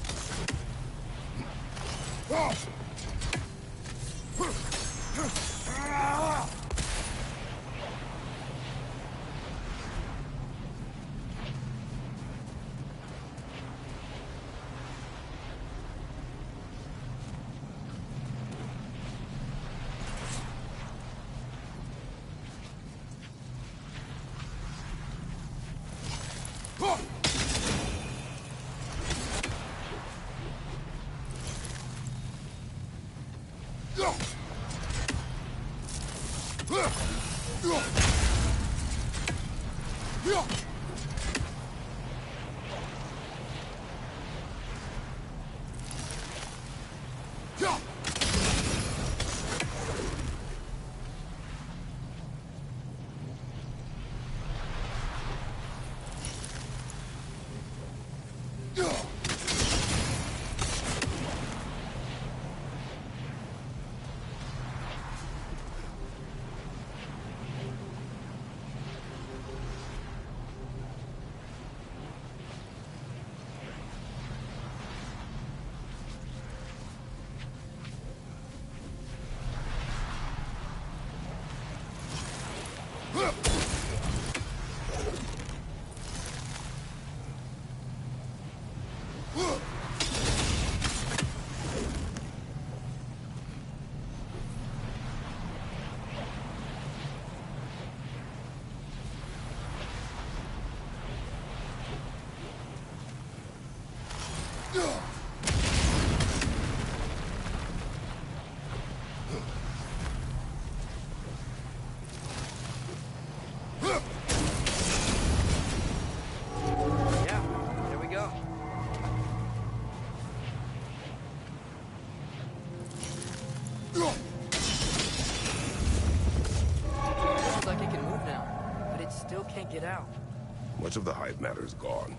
Get out. Much of the hive matter is gone.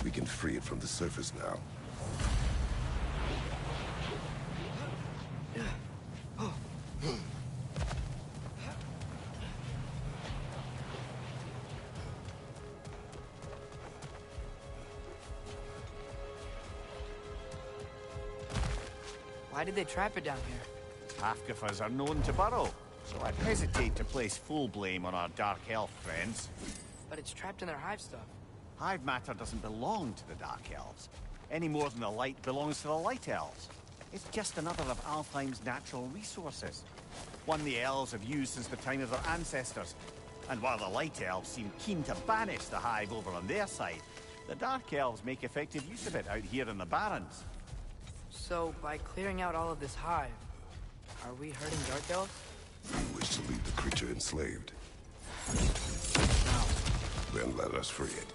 We can free it from the surface now. Why did they trap it down here? Half-goofers are known to burrow, so I'd hesitate to place full blame on our Dark Elf friends. But it's trapped in their hive stuff. Hive matter doesn't belong to the Dark Elves. any more than the light belongs to the Light Elves. It's just another of Alfheim's natural resources. One the elves have used since the time of their ancestors. And while the Light Elves seem keen to banish the Hive over on their side, the Dark Elves make effective use of it out here in the Barrens. So, by clearing out all of this hive, are we hurting Dark Elves? You wish to leave the creature enslaved. Then let us free it.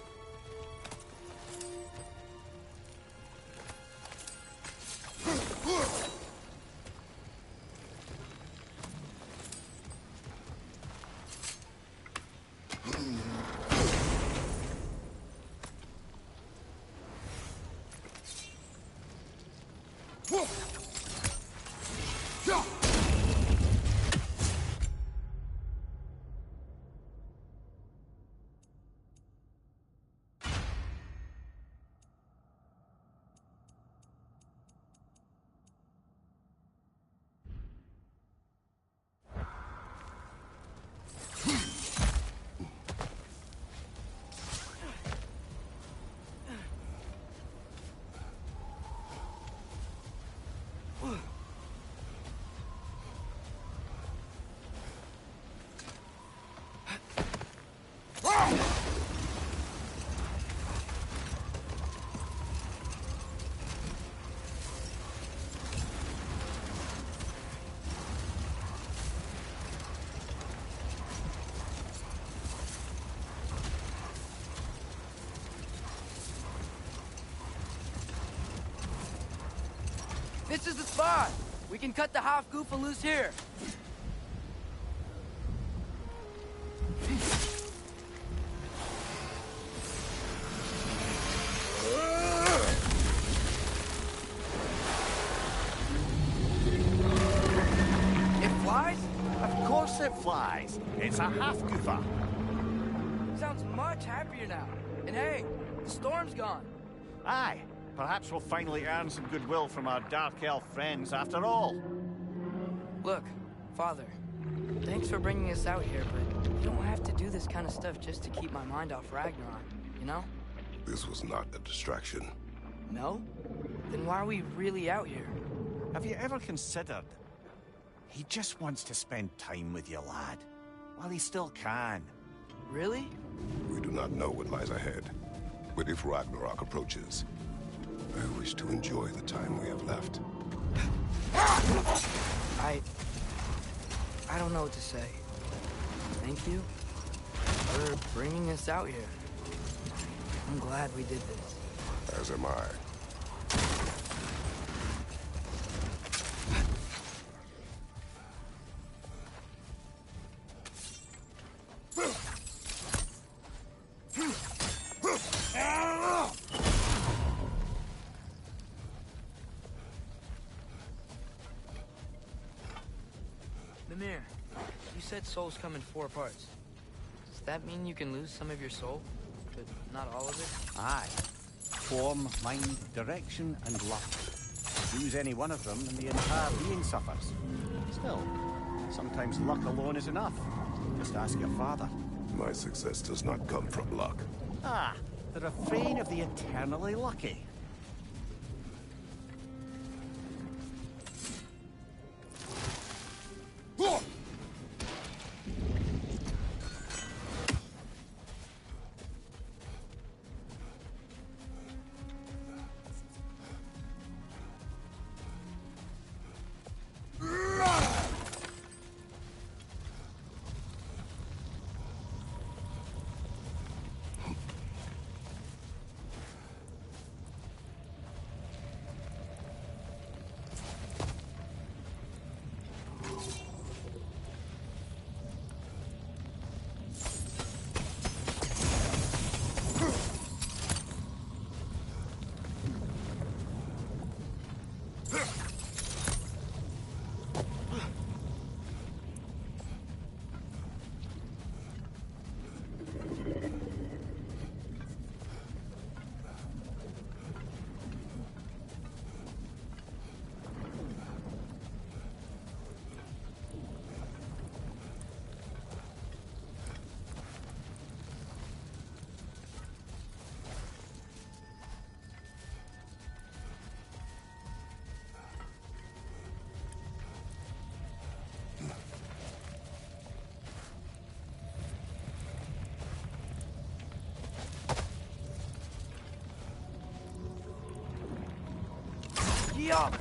This is the spot! We can cut the half-goofa loose here. It flies? Of course it flies. It's a half-goofa. Sounds much happier now. And hey, the storm's gone. Aye. Perhaps we'll finally earn some goodwill from our Dark Elf friends after all. Look, Father, thanks for bringing us out here, but you don't have to do this kind of stuff just to keep my mind off Ragnarok, you know? This was not a distraction. No? Then why are we really out here? Have you ever considered? He just wants to spend time with you, lad. While he still can. Really? We do not know what lies ahead. But if Ragnarok approaches, I wish to enjoy the time we have left. I don't know what to say. Thank you for bringing us out here. I'm glad we did this. As am I. Mimir, you said souls come in 4 parts. Does that mean you can lose some of your soul, but not all of it? Aye. Form, mind, direction, and luck. Lose any one of them and the entire being suffers. Still, sometimes luck alone is enough. Just ask your father. My success does not come from luck. Ah, the refrain of the eternally lucky. Yup!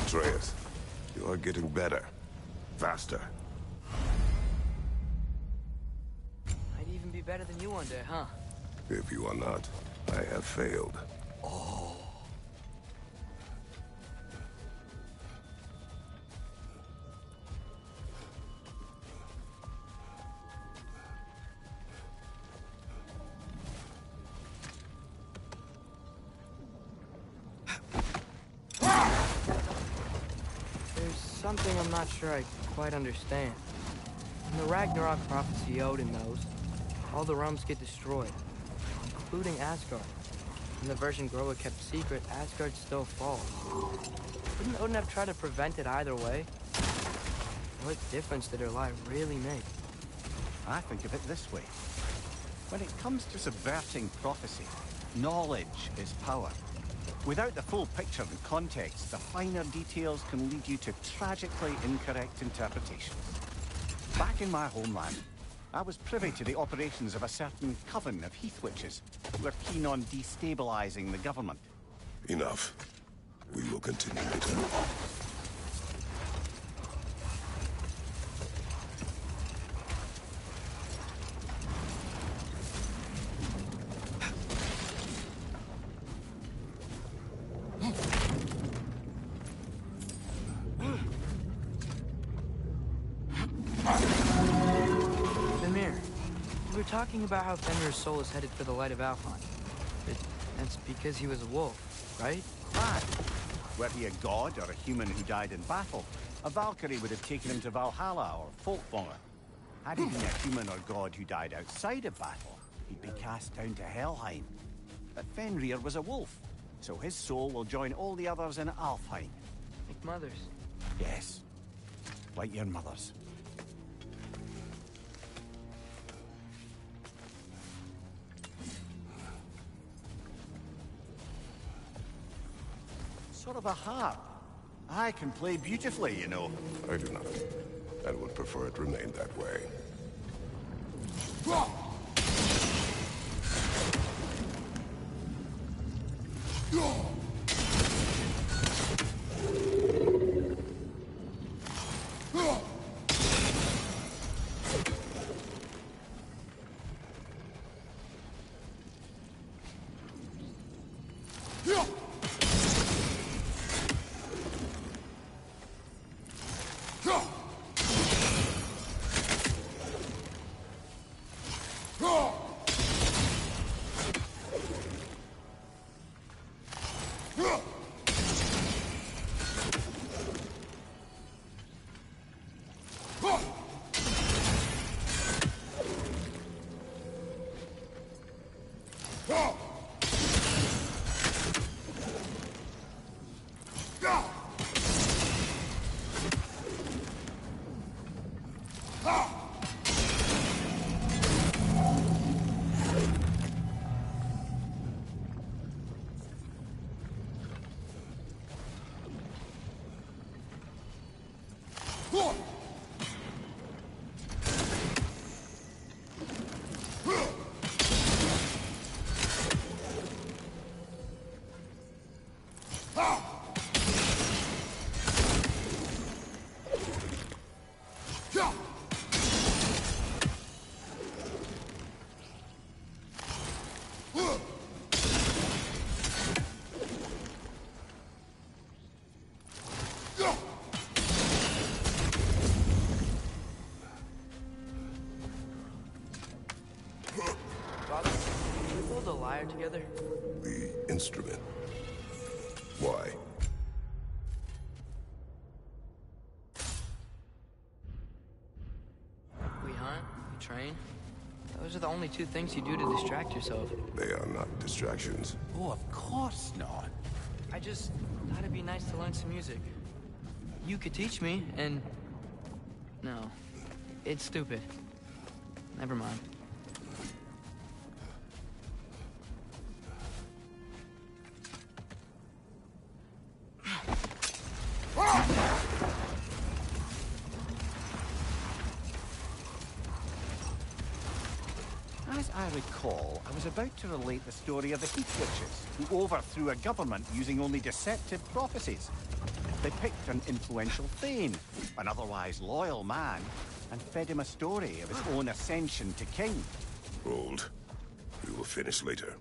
Atreus, you are getting better. Faster. I'd even be better than you one day, huh? If you are not, I have failed. There's something I'm not sure I quite understand. In the Ragnarok prophecy Odin knows, all the realms get destroyed, including Asgard. In the version Groa kept secret, Asgard still falls. Wouldn't Odin have tried to prevent it either way? What difference did her lie really make? I think of it this way. When it comes to subverting prophecy, knowledge is power. Without the full picture and context, the finer details can lead you to tragically incorrect interpretations. Back in my homeland, I was privy to the operations of a certain coven of heath witches who were keen on destabilizing the government. Enough. We will continue later. Talking about how Fenrir's soul is headed for the light of Alfheim. Did That's because he was a wolf, right? Aye. Were he a god or a human who died in battle, a Valkyrie would have taken him to Valhalla or Folkmonger. Had he been a human or god who died outside of battle, he'd be cast down to Helheim. But Fenrir was a wolf, so his soul will join all the others in Alfheim. Like mothers. Yes, like your mother's. Sort of a harp. I can play beautifully, you know. I do not, and would prefer it remain that way. Together? The instrument. Why? We hunt, we train. Those are the only two things you do to distract yourself. They are not distractions. Oh, of course not. I just thought it'd be nice to learn some music. You could teach me, and... No. It's stupid. Never mind. As I recall, I was about to relate the story of the Heath Witches, who overthrew a government using only deceptive prophecies. They picked an influential Thane, an otherwise loyal man, and fed him a story of his own ascension to king. Hold. We will finish later.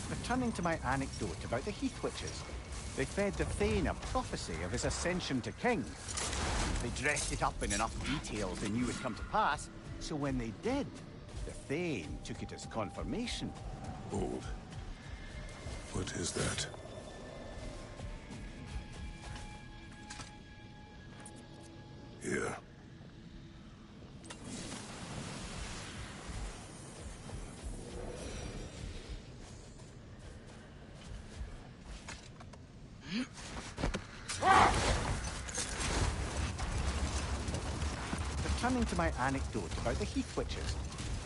Returning to my anecdote about the Heath Witches, they fed the Thane a prophecy of his ascension to king. They dressed it up in enough details they knew would come to pass, so when they did, the Thane took it as confirmation. Hold. What is that? Here. Returning to my anecdote about the Heath Witches,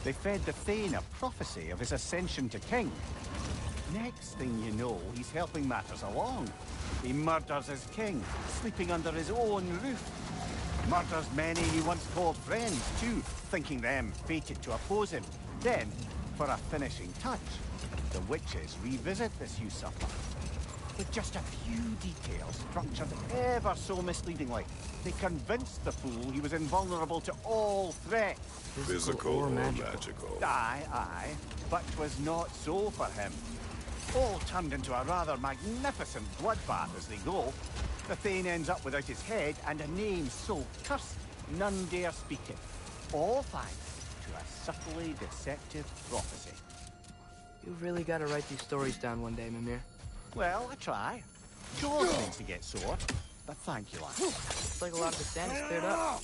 they fed the Thane a prophecy of his ascension to king. Next thing you know, he's helping matters along. He murders his king, sleeping under his own roof. Murders many he once called friends, too, thinking them fated to oppose him. Then, for a finishing touch, the witches revisit this usurper. With just a few details structured ever so misleadingly, they convinced the fool he was invulnerable to all threats. Physical or magical? Aye, aye, but 'twas not so for him. All turned into a rather magnificent bloodbath as they go. The Thane ends up without his head and a name so cursed none dare speak it. All thanks to a subtly deceptive prophecy. You've really got to write these stories down one day, Mimir. Well, I try. Jaws tends to get sore, but thank you, lad. Looks like a lot of the sand is cleared up.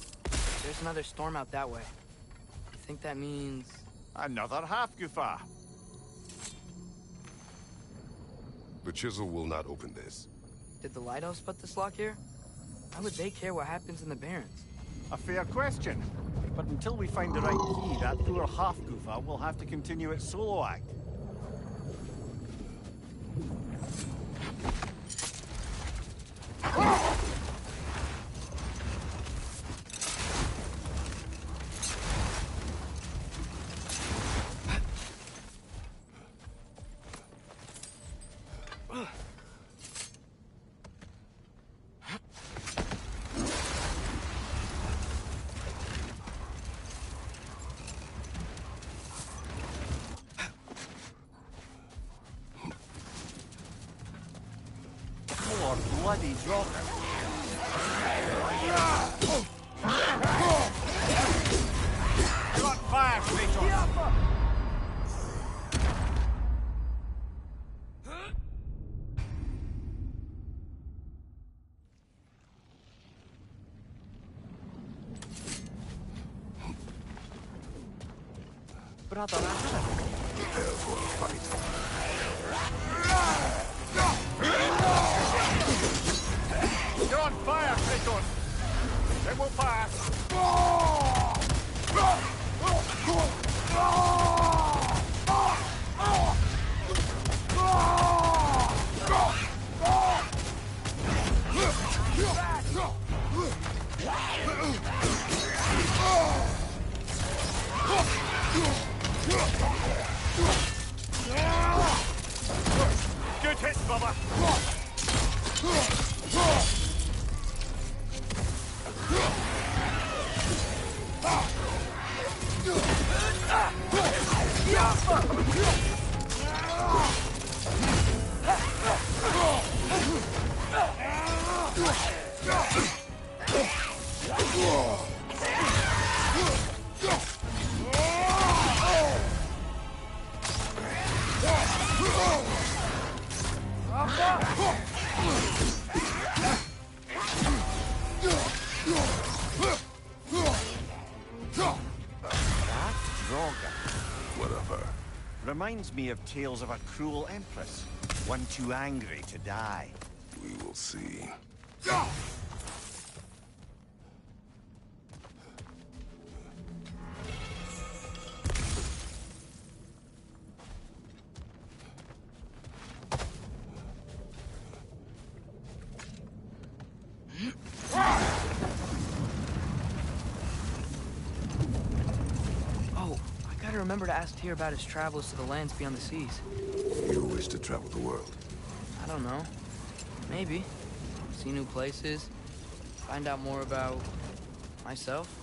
There's another storm out that way. You think that means... Another half-goofa. The chisel will not open this. Did the Light Elves put this lock here? Why would they care what happens in the Barrens? A fair question. But until we find the right key, that poor half-goofa will have to continue its solo act. More bloody dropping. Got fire, Kratos! Brother, Prepare for a fight. You're on fire, Kratos! It will pass! Good hit, brother! What of her? Reminds me of tales of a cruel empress, one too angry to die. We will see. Oh, I gotta remember to ask Tyr about his travels to the lands beyond the seas. You wish to travel the world. I don't know. Maybe. See new places. Find out more about... myself.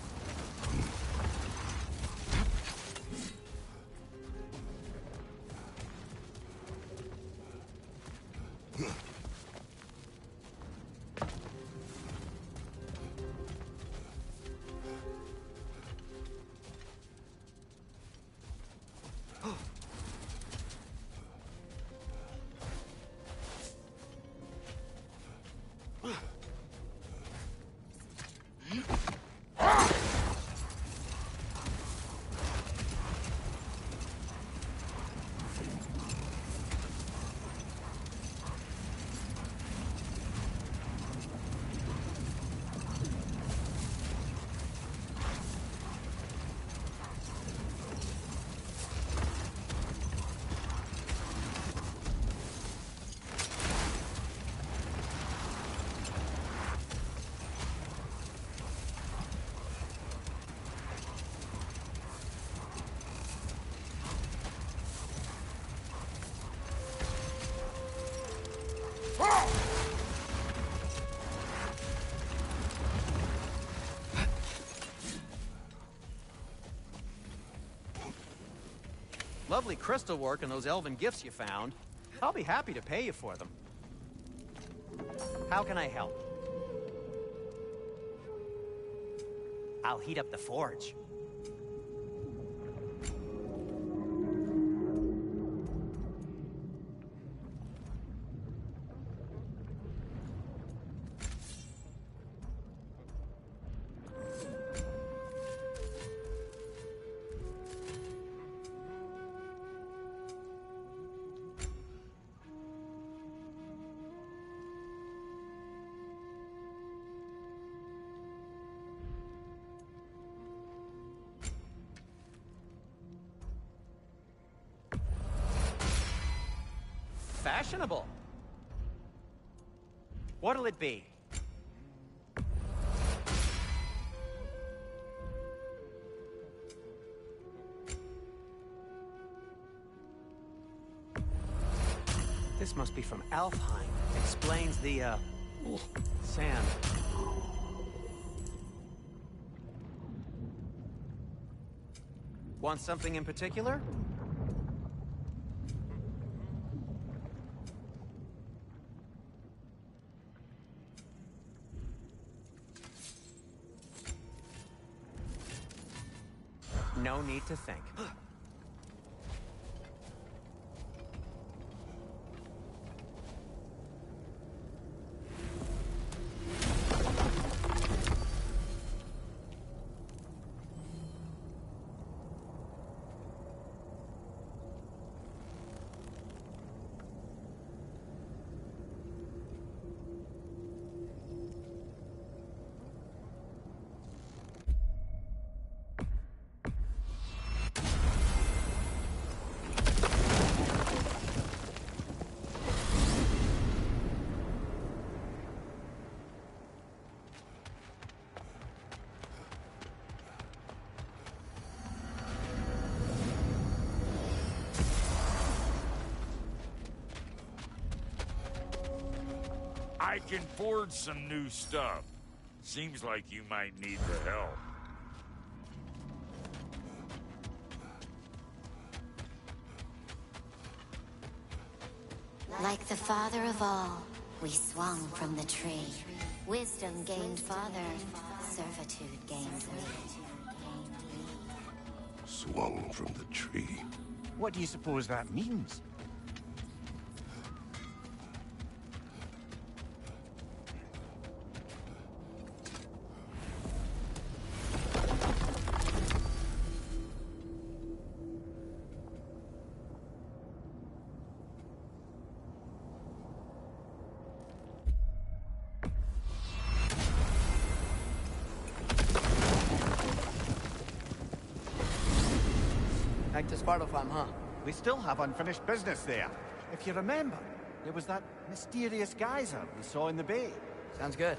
Lovely crystal work and those elven gifts you found. I'll be happy to pay you for them. How can I help? I'll heat up the forge. Fashionable. What'll it be? This must be from Alfheim. Explains the, sand. Want something in particular? No need to think. I can forge some new stuff. Seems like you might need the help. Like the father of all, we swung from the tree. Wisdom gained father, servitude gained me. Swung from the tree. What do you suppose that means? Back to Pt.5, huh? We still have unfinished business there. If you remember, there was that mysterious geyser we saw in the bay. Sounds good.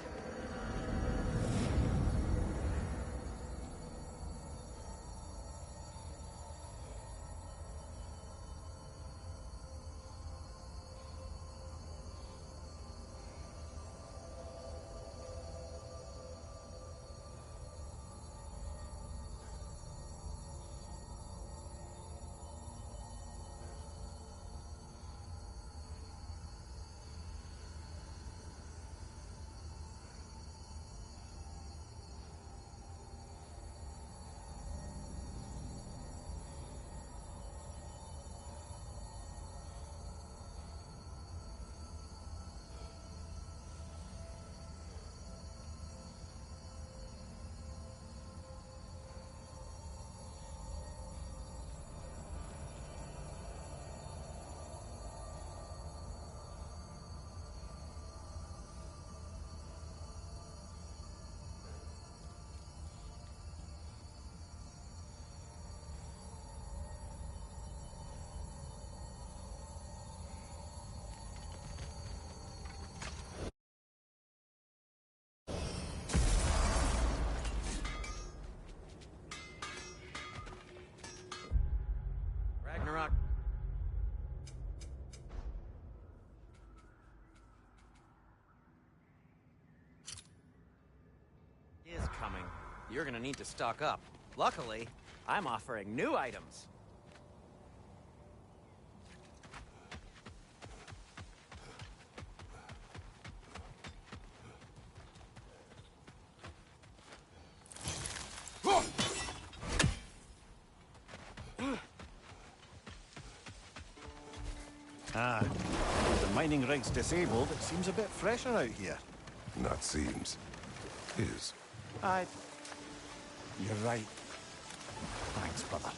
RAGNAROK. Is coming. You're gonna need to stock up. Luckily, I'm offering new items. Ah, with the mining rig's disabled, it seems a bit fresher out here. Not seems. Is. You're right. Thanks, brother.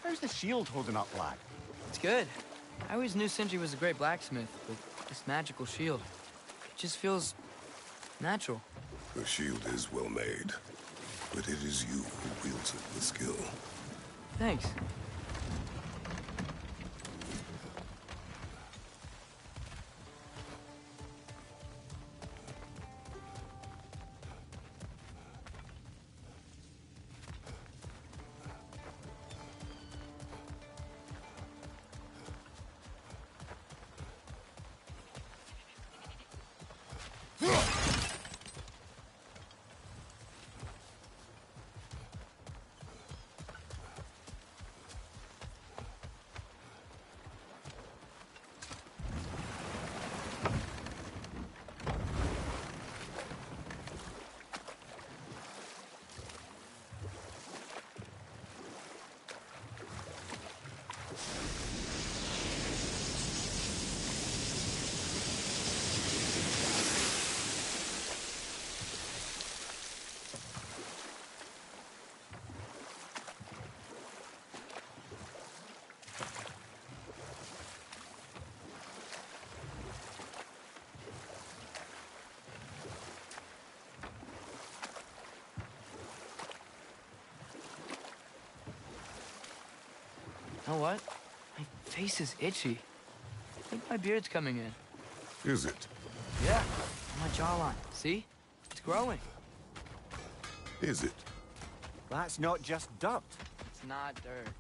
How's the shield holding up, lad? It's good. I always knew Sindri was a great blacksmith, but this magical shield, it just feels natural. The shield is well made, but it is you who wields it with skill. Thanks. You know what? My face is itchy. I think my beard's coming in. Is it? Yeah, on my jawline. See? It's growing. Is it? That's not just dirt. It's not dirt.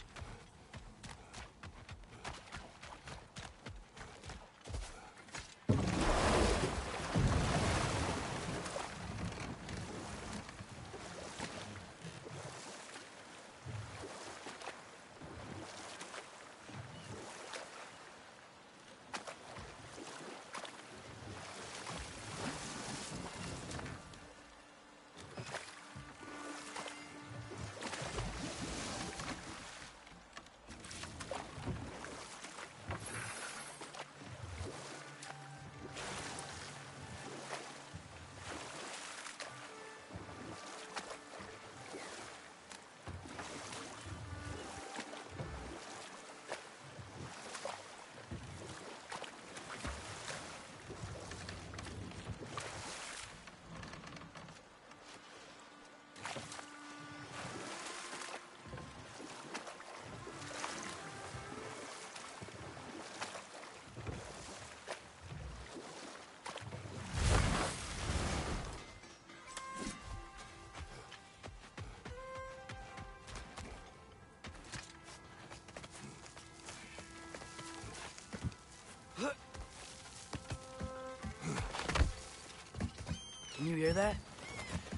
Can you hear that?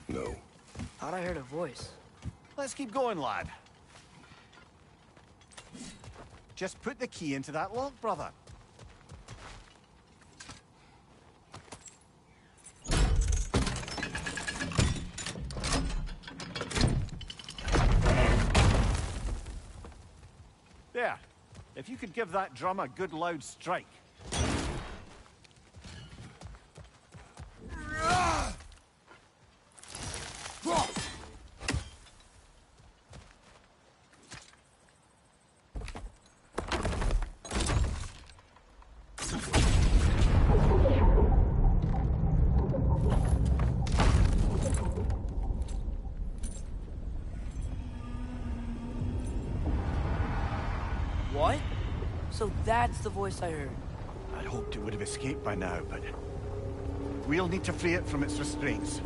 No. Thought I heard a voice. Let's keep going, lad. Just put the key into that lock, brother. There. If you could give that drum a good loud strike. What? So that's the voice I heard. I'd hoped it would have escaped by now, but we'll need to free it from its restraints.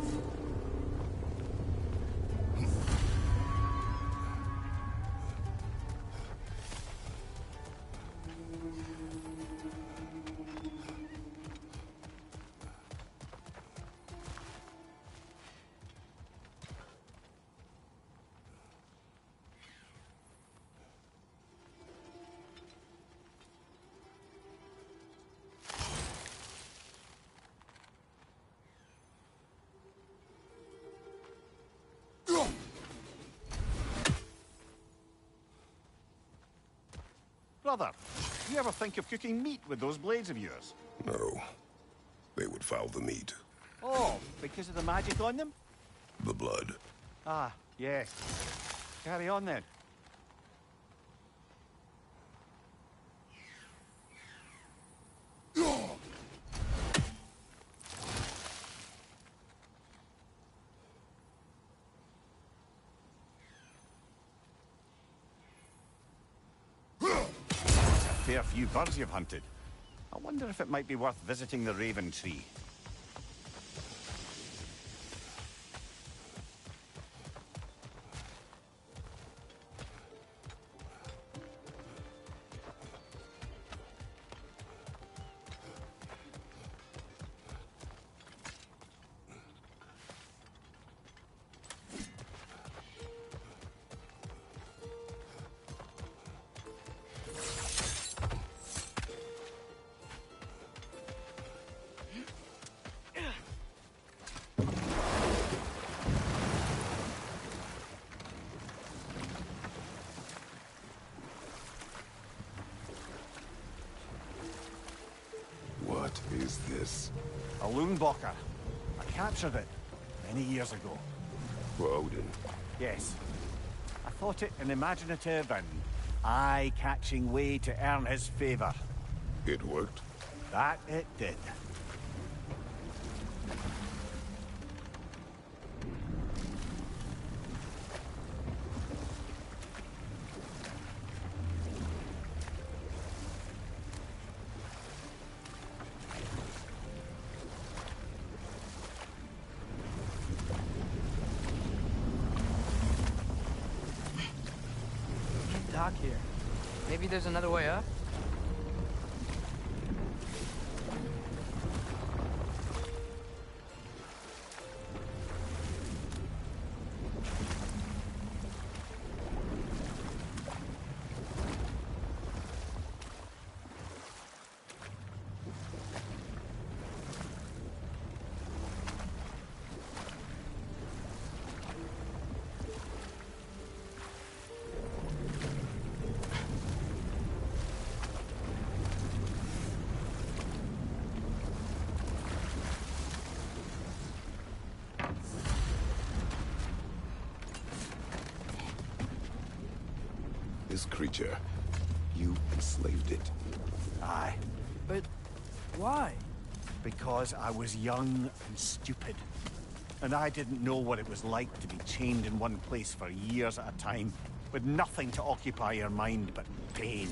brother. You ever think of cooking meat with those blades of yours? No. They would foul the meat. Oh, because of the magic on them? The blood. Ah, yes. Carry on then. Fair few birds you've hunted. I wonder if it might be worth visiting the Raven Tree. What is this? A Loonbocker. I captured it many years ago. For Odin. Yes. I thought it an imaginative and eye-catching way to earn his favor. It worked? That it did. Dock here. Maybe there's another way up? This creature, you enslaved it. Aye. But why? Because I was young and stupid. And I didn't know what it was like to be chained in one place for years at a time, with nothing to occupy your mind but pain.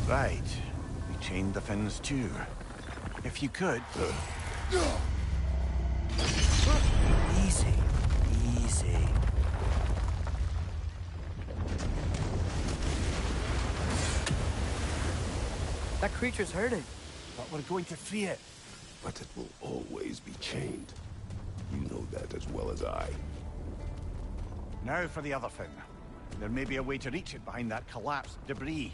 Right. We chained the fins too. If you could... Easy. Easy. That creature's hurting. But we're going to free it. But it will always be chained. You know that as well as I. Now for the other fin. There may be a way to reach it behind that collapsed debris.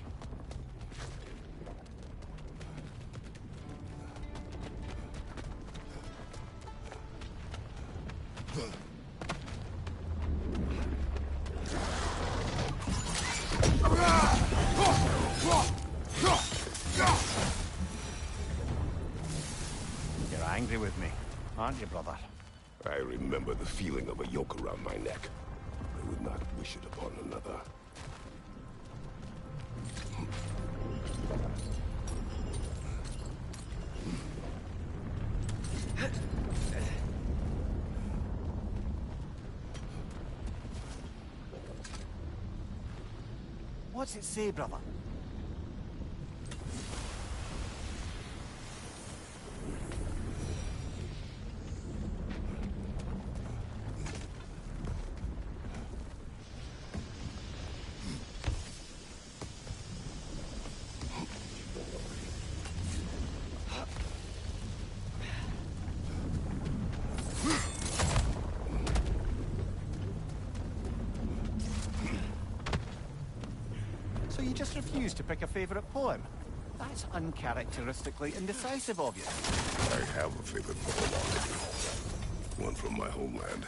You're angry with me, aren't you, brother? I remember the feeling of a yoke around my neck. I would not wish it upon another. What's it say, brother? So you just refuse to pick a favorite poem? That's uncharacteristically indecisive of you. I have a favorite poem already. One from my homeland.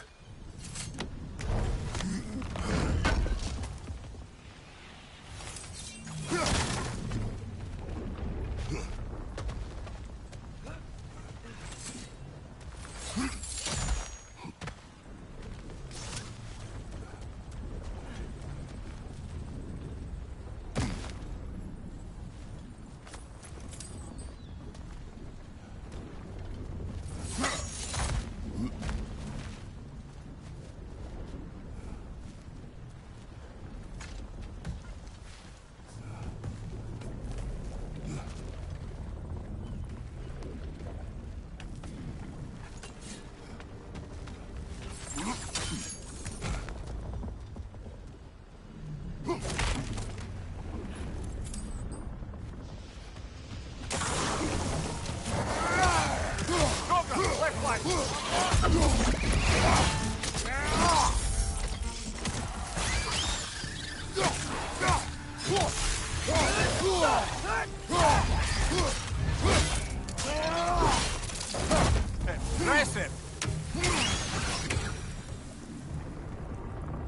Impressive!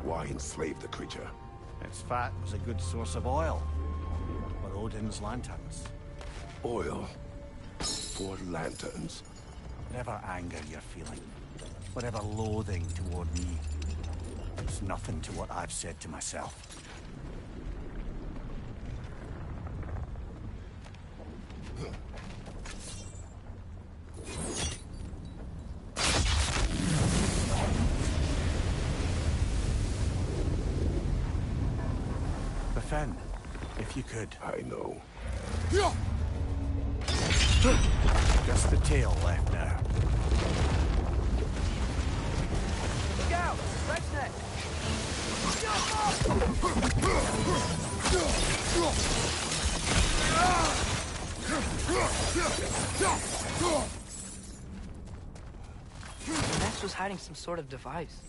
Why enslave the creature? Its fat was a good source of oil for Odin's lanterns. Oil. For lanterns. Whatever anger you're feeling, whatever loathing toward me, it's nothing to what I've said to myself. Defend, if you could. I know. Just the tail left now. Look out! Red's neck! The nest was hiding some sort of device.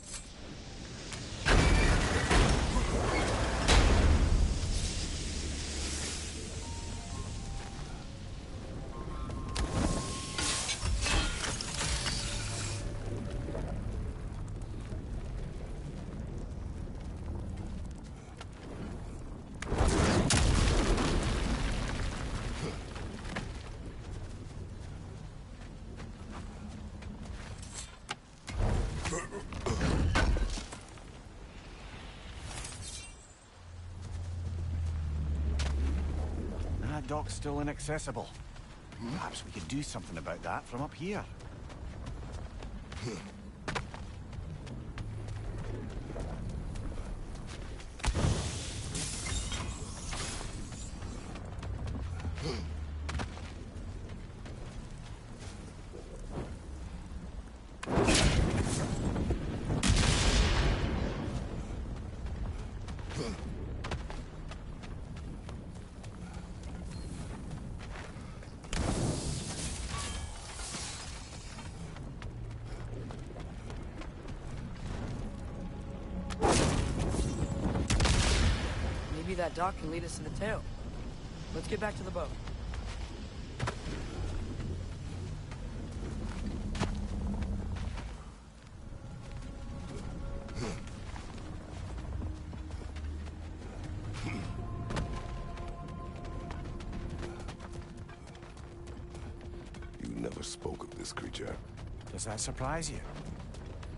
That dock's still inaccessible. Perhaps we could do something about that from up here. that dock can lead us to the tail. Let's get back to the boat. You never spoke of this creature. Does that surprise you?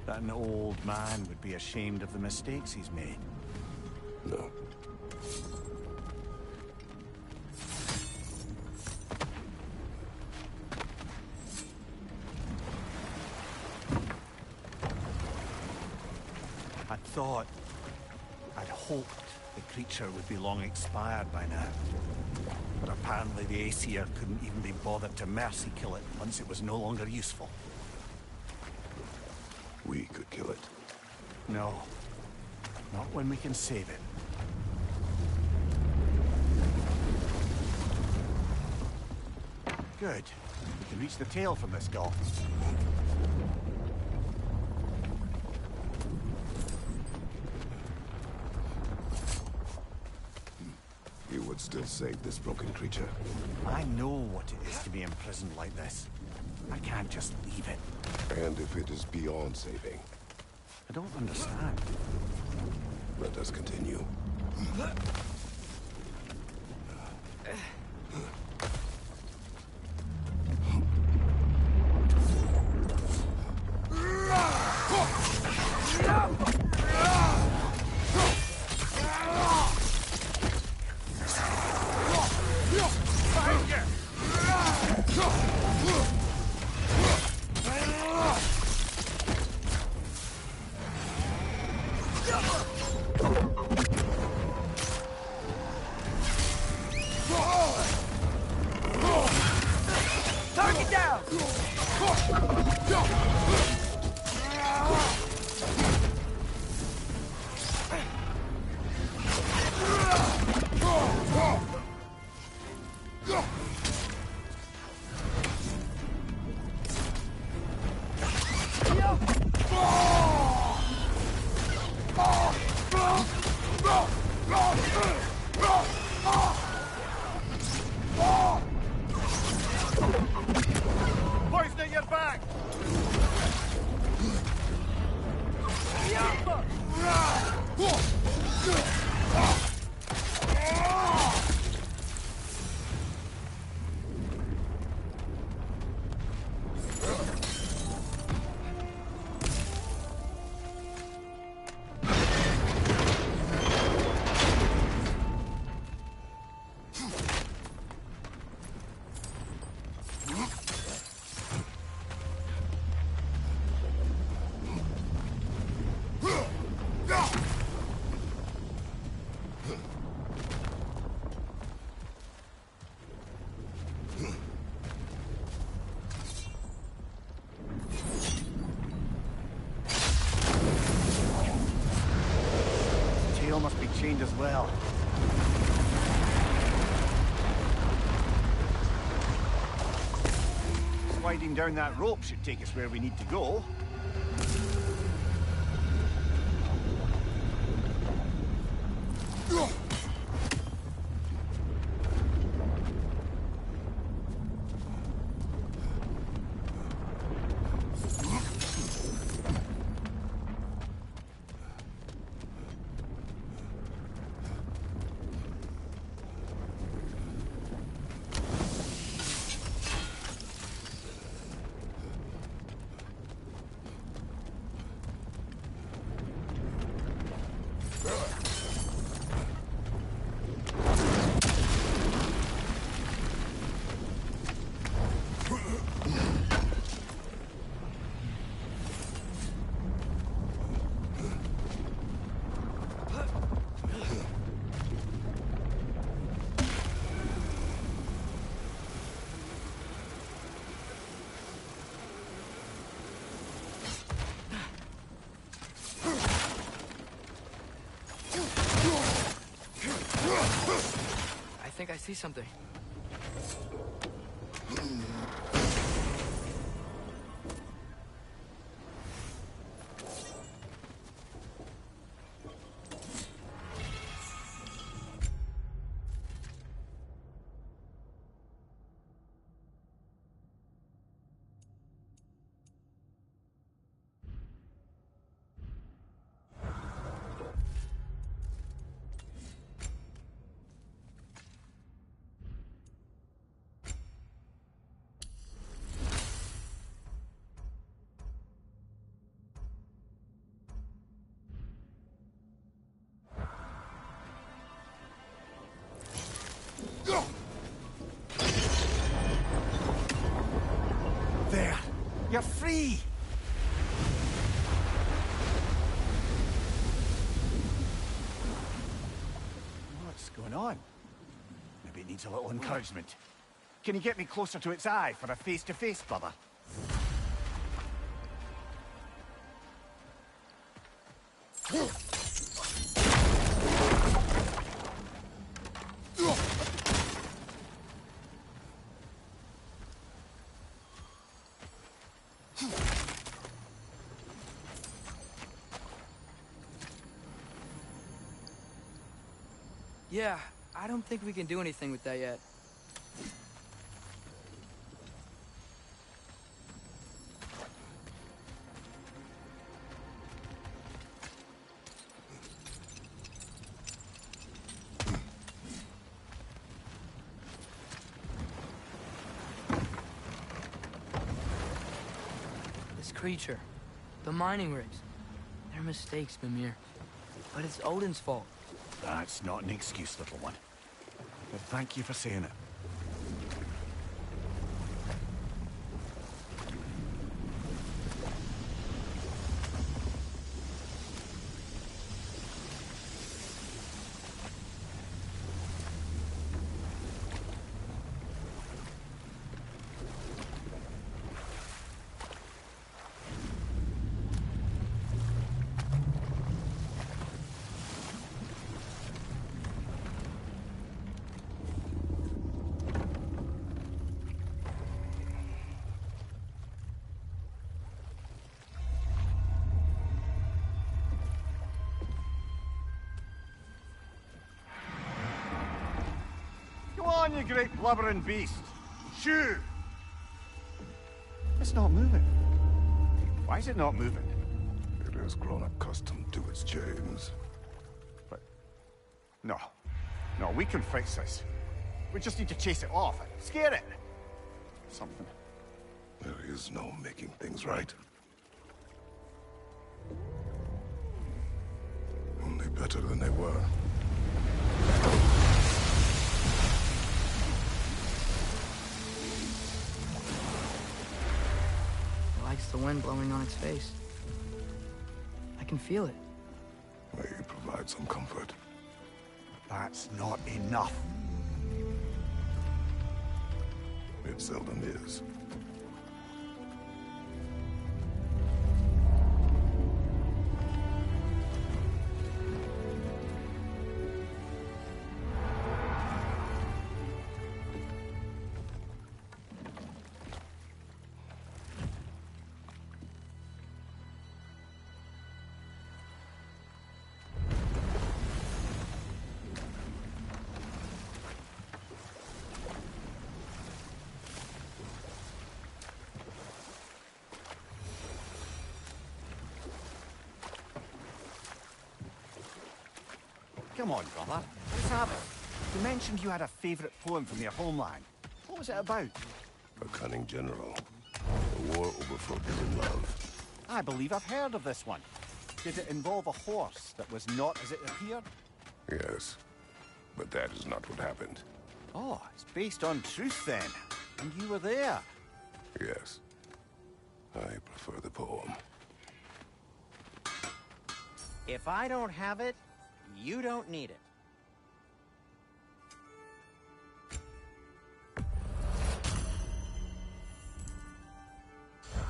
That an old man would be ashamed of the mistakes he's made? No. I'd hoped the creature would be long expired by now. But apparently the Aesir couldn't even be bothered to mercy kill it once it was no longer useful. We could kill it. No. Not when we can save it. Good. We can reach the tail from this gulf. You would still save this broken creature. I know what it is to be imprisoned like this. I can't just leave it. And if it is beyond saving, I don't understand. let us continue. Target down! Poisoning your back! Tail must be chained as well. Sliding down that rope should take us where we need to go. I think I see something. You're free! What's going on? Maybe it needs a little encouragement. Can you get me closer to its eye for a face-to-face, brother? Yeah, I don't think we can do anything with that yet. This creature, the mining rigs, they're mistakes, Mimir. But it's Odin's fault. That's not an excuse, little one. But thank you for saying it. Come on, you great blubbering beast! Shoo! It's not moving. Why is it not moving? It has grown accustomed to its chains. But... No. No, we can fix this. We just need to chase it off and scare it. Something. There is no making things right. Only better than they were. It likes the wind blowing on its face. I can feel it. May provide some comfort. That's not enough. It seldom is. Come on, brother. Let's have it. You mentioned you had a favorite poem from your homeland. What was it about? A cunning general. A war over forbidden love. I believe I've heard of this one. Did it involve a horse that was not as it appeared? Yes. But that is not what happened. Oh, it's based on truth then. And you were there. Yes. I prefer the poem. If I don't have it, you don't need it.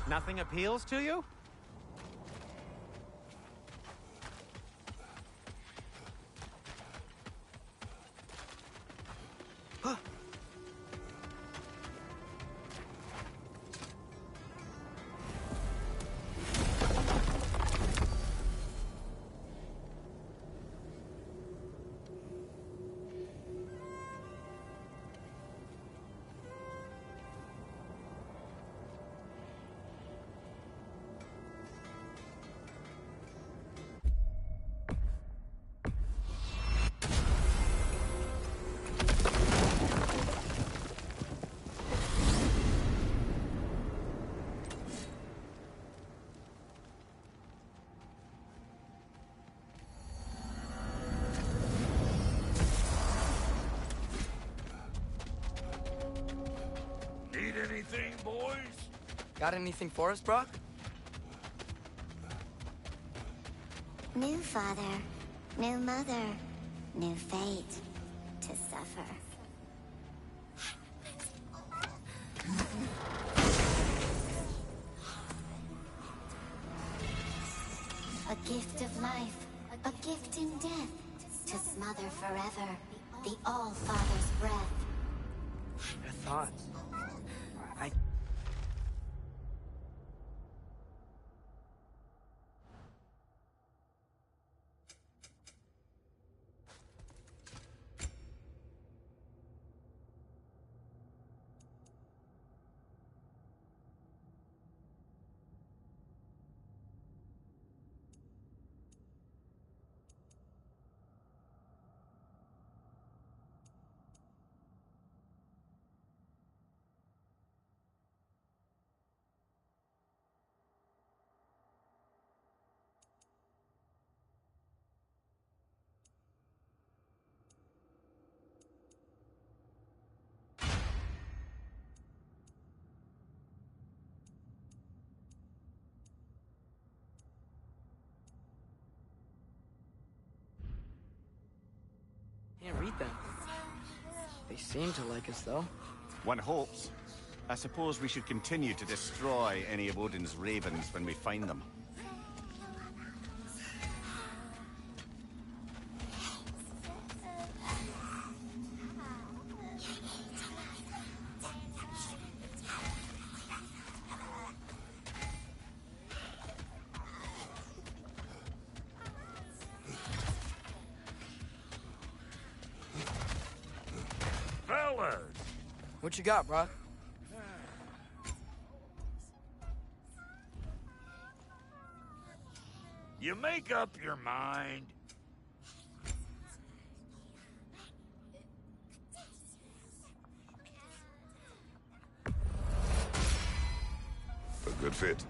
Nothing appeals to you? Got anything for us, Brock? New father, new mother, new fate to suffer. A gift of life, a gift in death, to smother forever the All-Father's breath. Your thoughts. I... Can't read them. They seem to like us, though. One hopes. I suppose we should continue to destroy any of Odin's ravens when we find them. Fellas! What you got, Brock? You make up your mind. A good fit.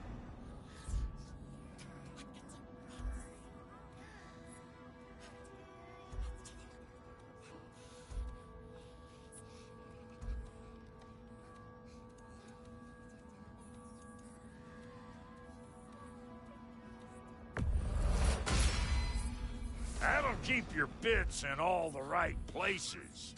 That'll keep your bits in all the right places.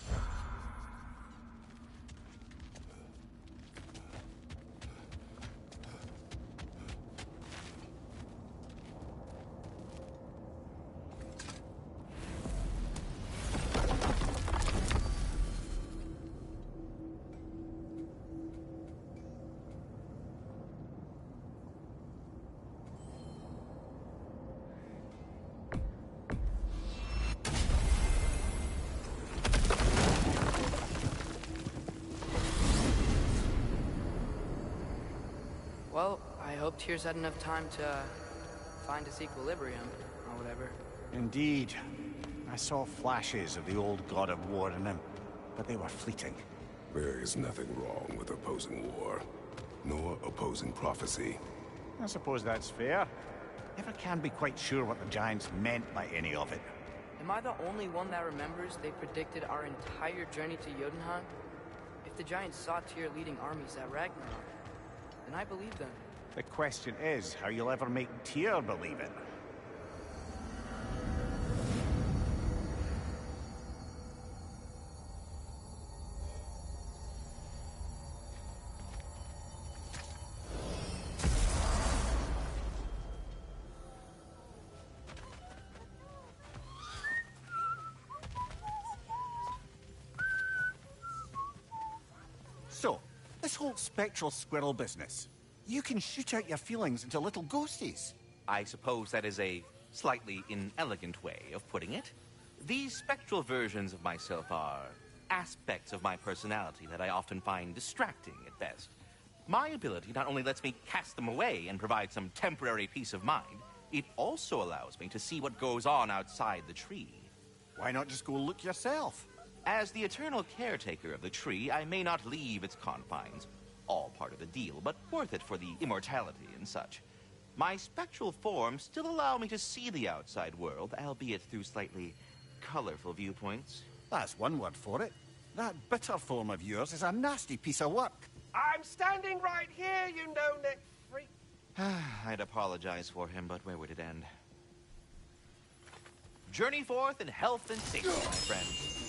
Well, I hope Tyr's had enough time to find his equilibrium, or whatever. Indeed. I saw flashes of the old god of war in him, but they were fleeting. There is nothing wrong with opposing war, nor opposing prophecy. I suppose that's fair. Never can be quite sure what the Giants meant by any of it. Am I the only one that remembers they predicted our entire journey to Jotunheim? If the Giants saw Tyr leading armies at Ragnarok, then I believe them. The question is how you'll ever make Tyr believe it. So, this whole spectral squirrel business. You can shoot out your feelings into little ghosties. I suppose that is a slightly inelegant way of putting it. These spectral versions of myself are aspects of my personality that I often find distracting at best. My ability not only lets me cast them away and provide some temporary peace of mind, it also allows me to see what goes on outside the tree. Why not just go look yourself? As the eternal caretaker of the tree, I may not leave its confines. All part of the deal, but worth it for the immortality and such. My spectral forms still allow me to see the outside world, albeit through slightly colorful viewpoints. That's one word for it. That bitter form of yours is a nasty piece of work. I'm standing right here, you no-neck freak. I'd apologize for him, but where would it end? Journey forth in health and safety, my friend.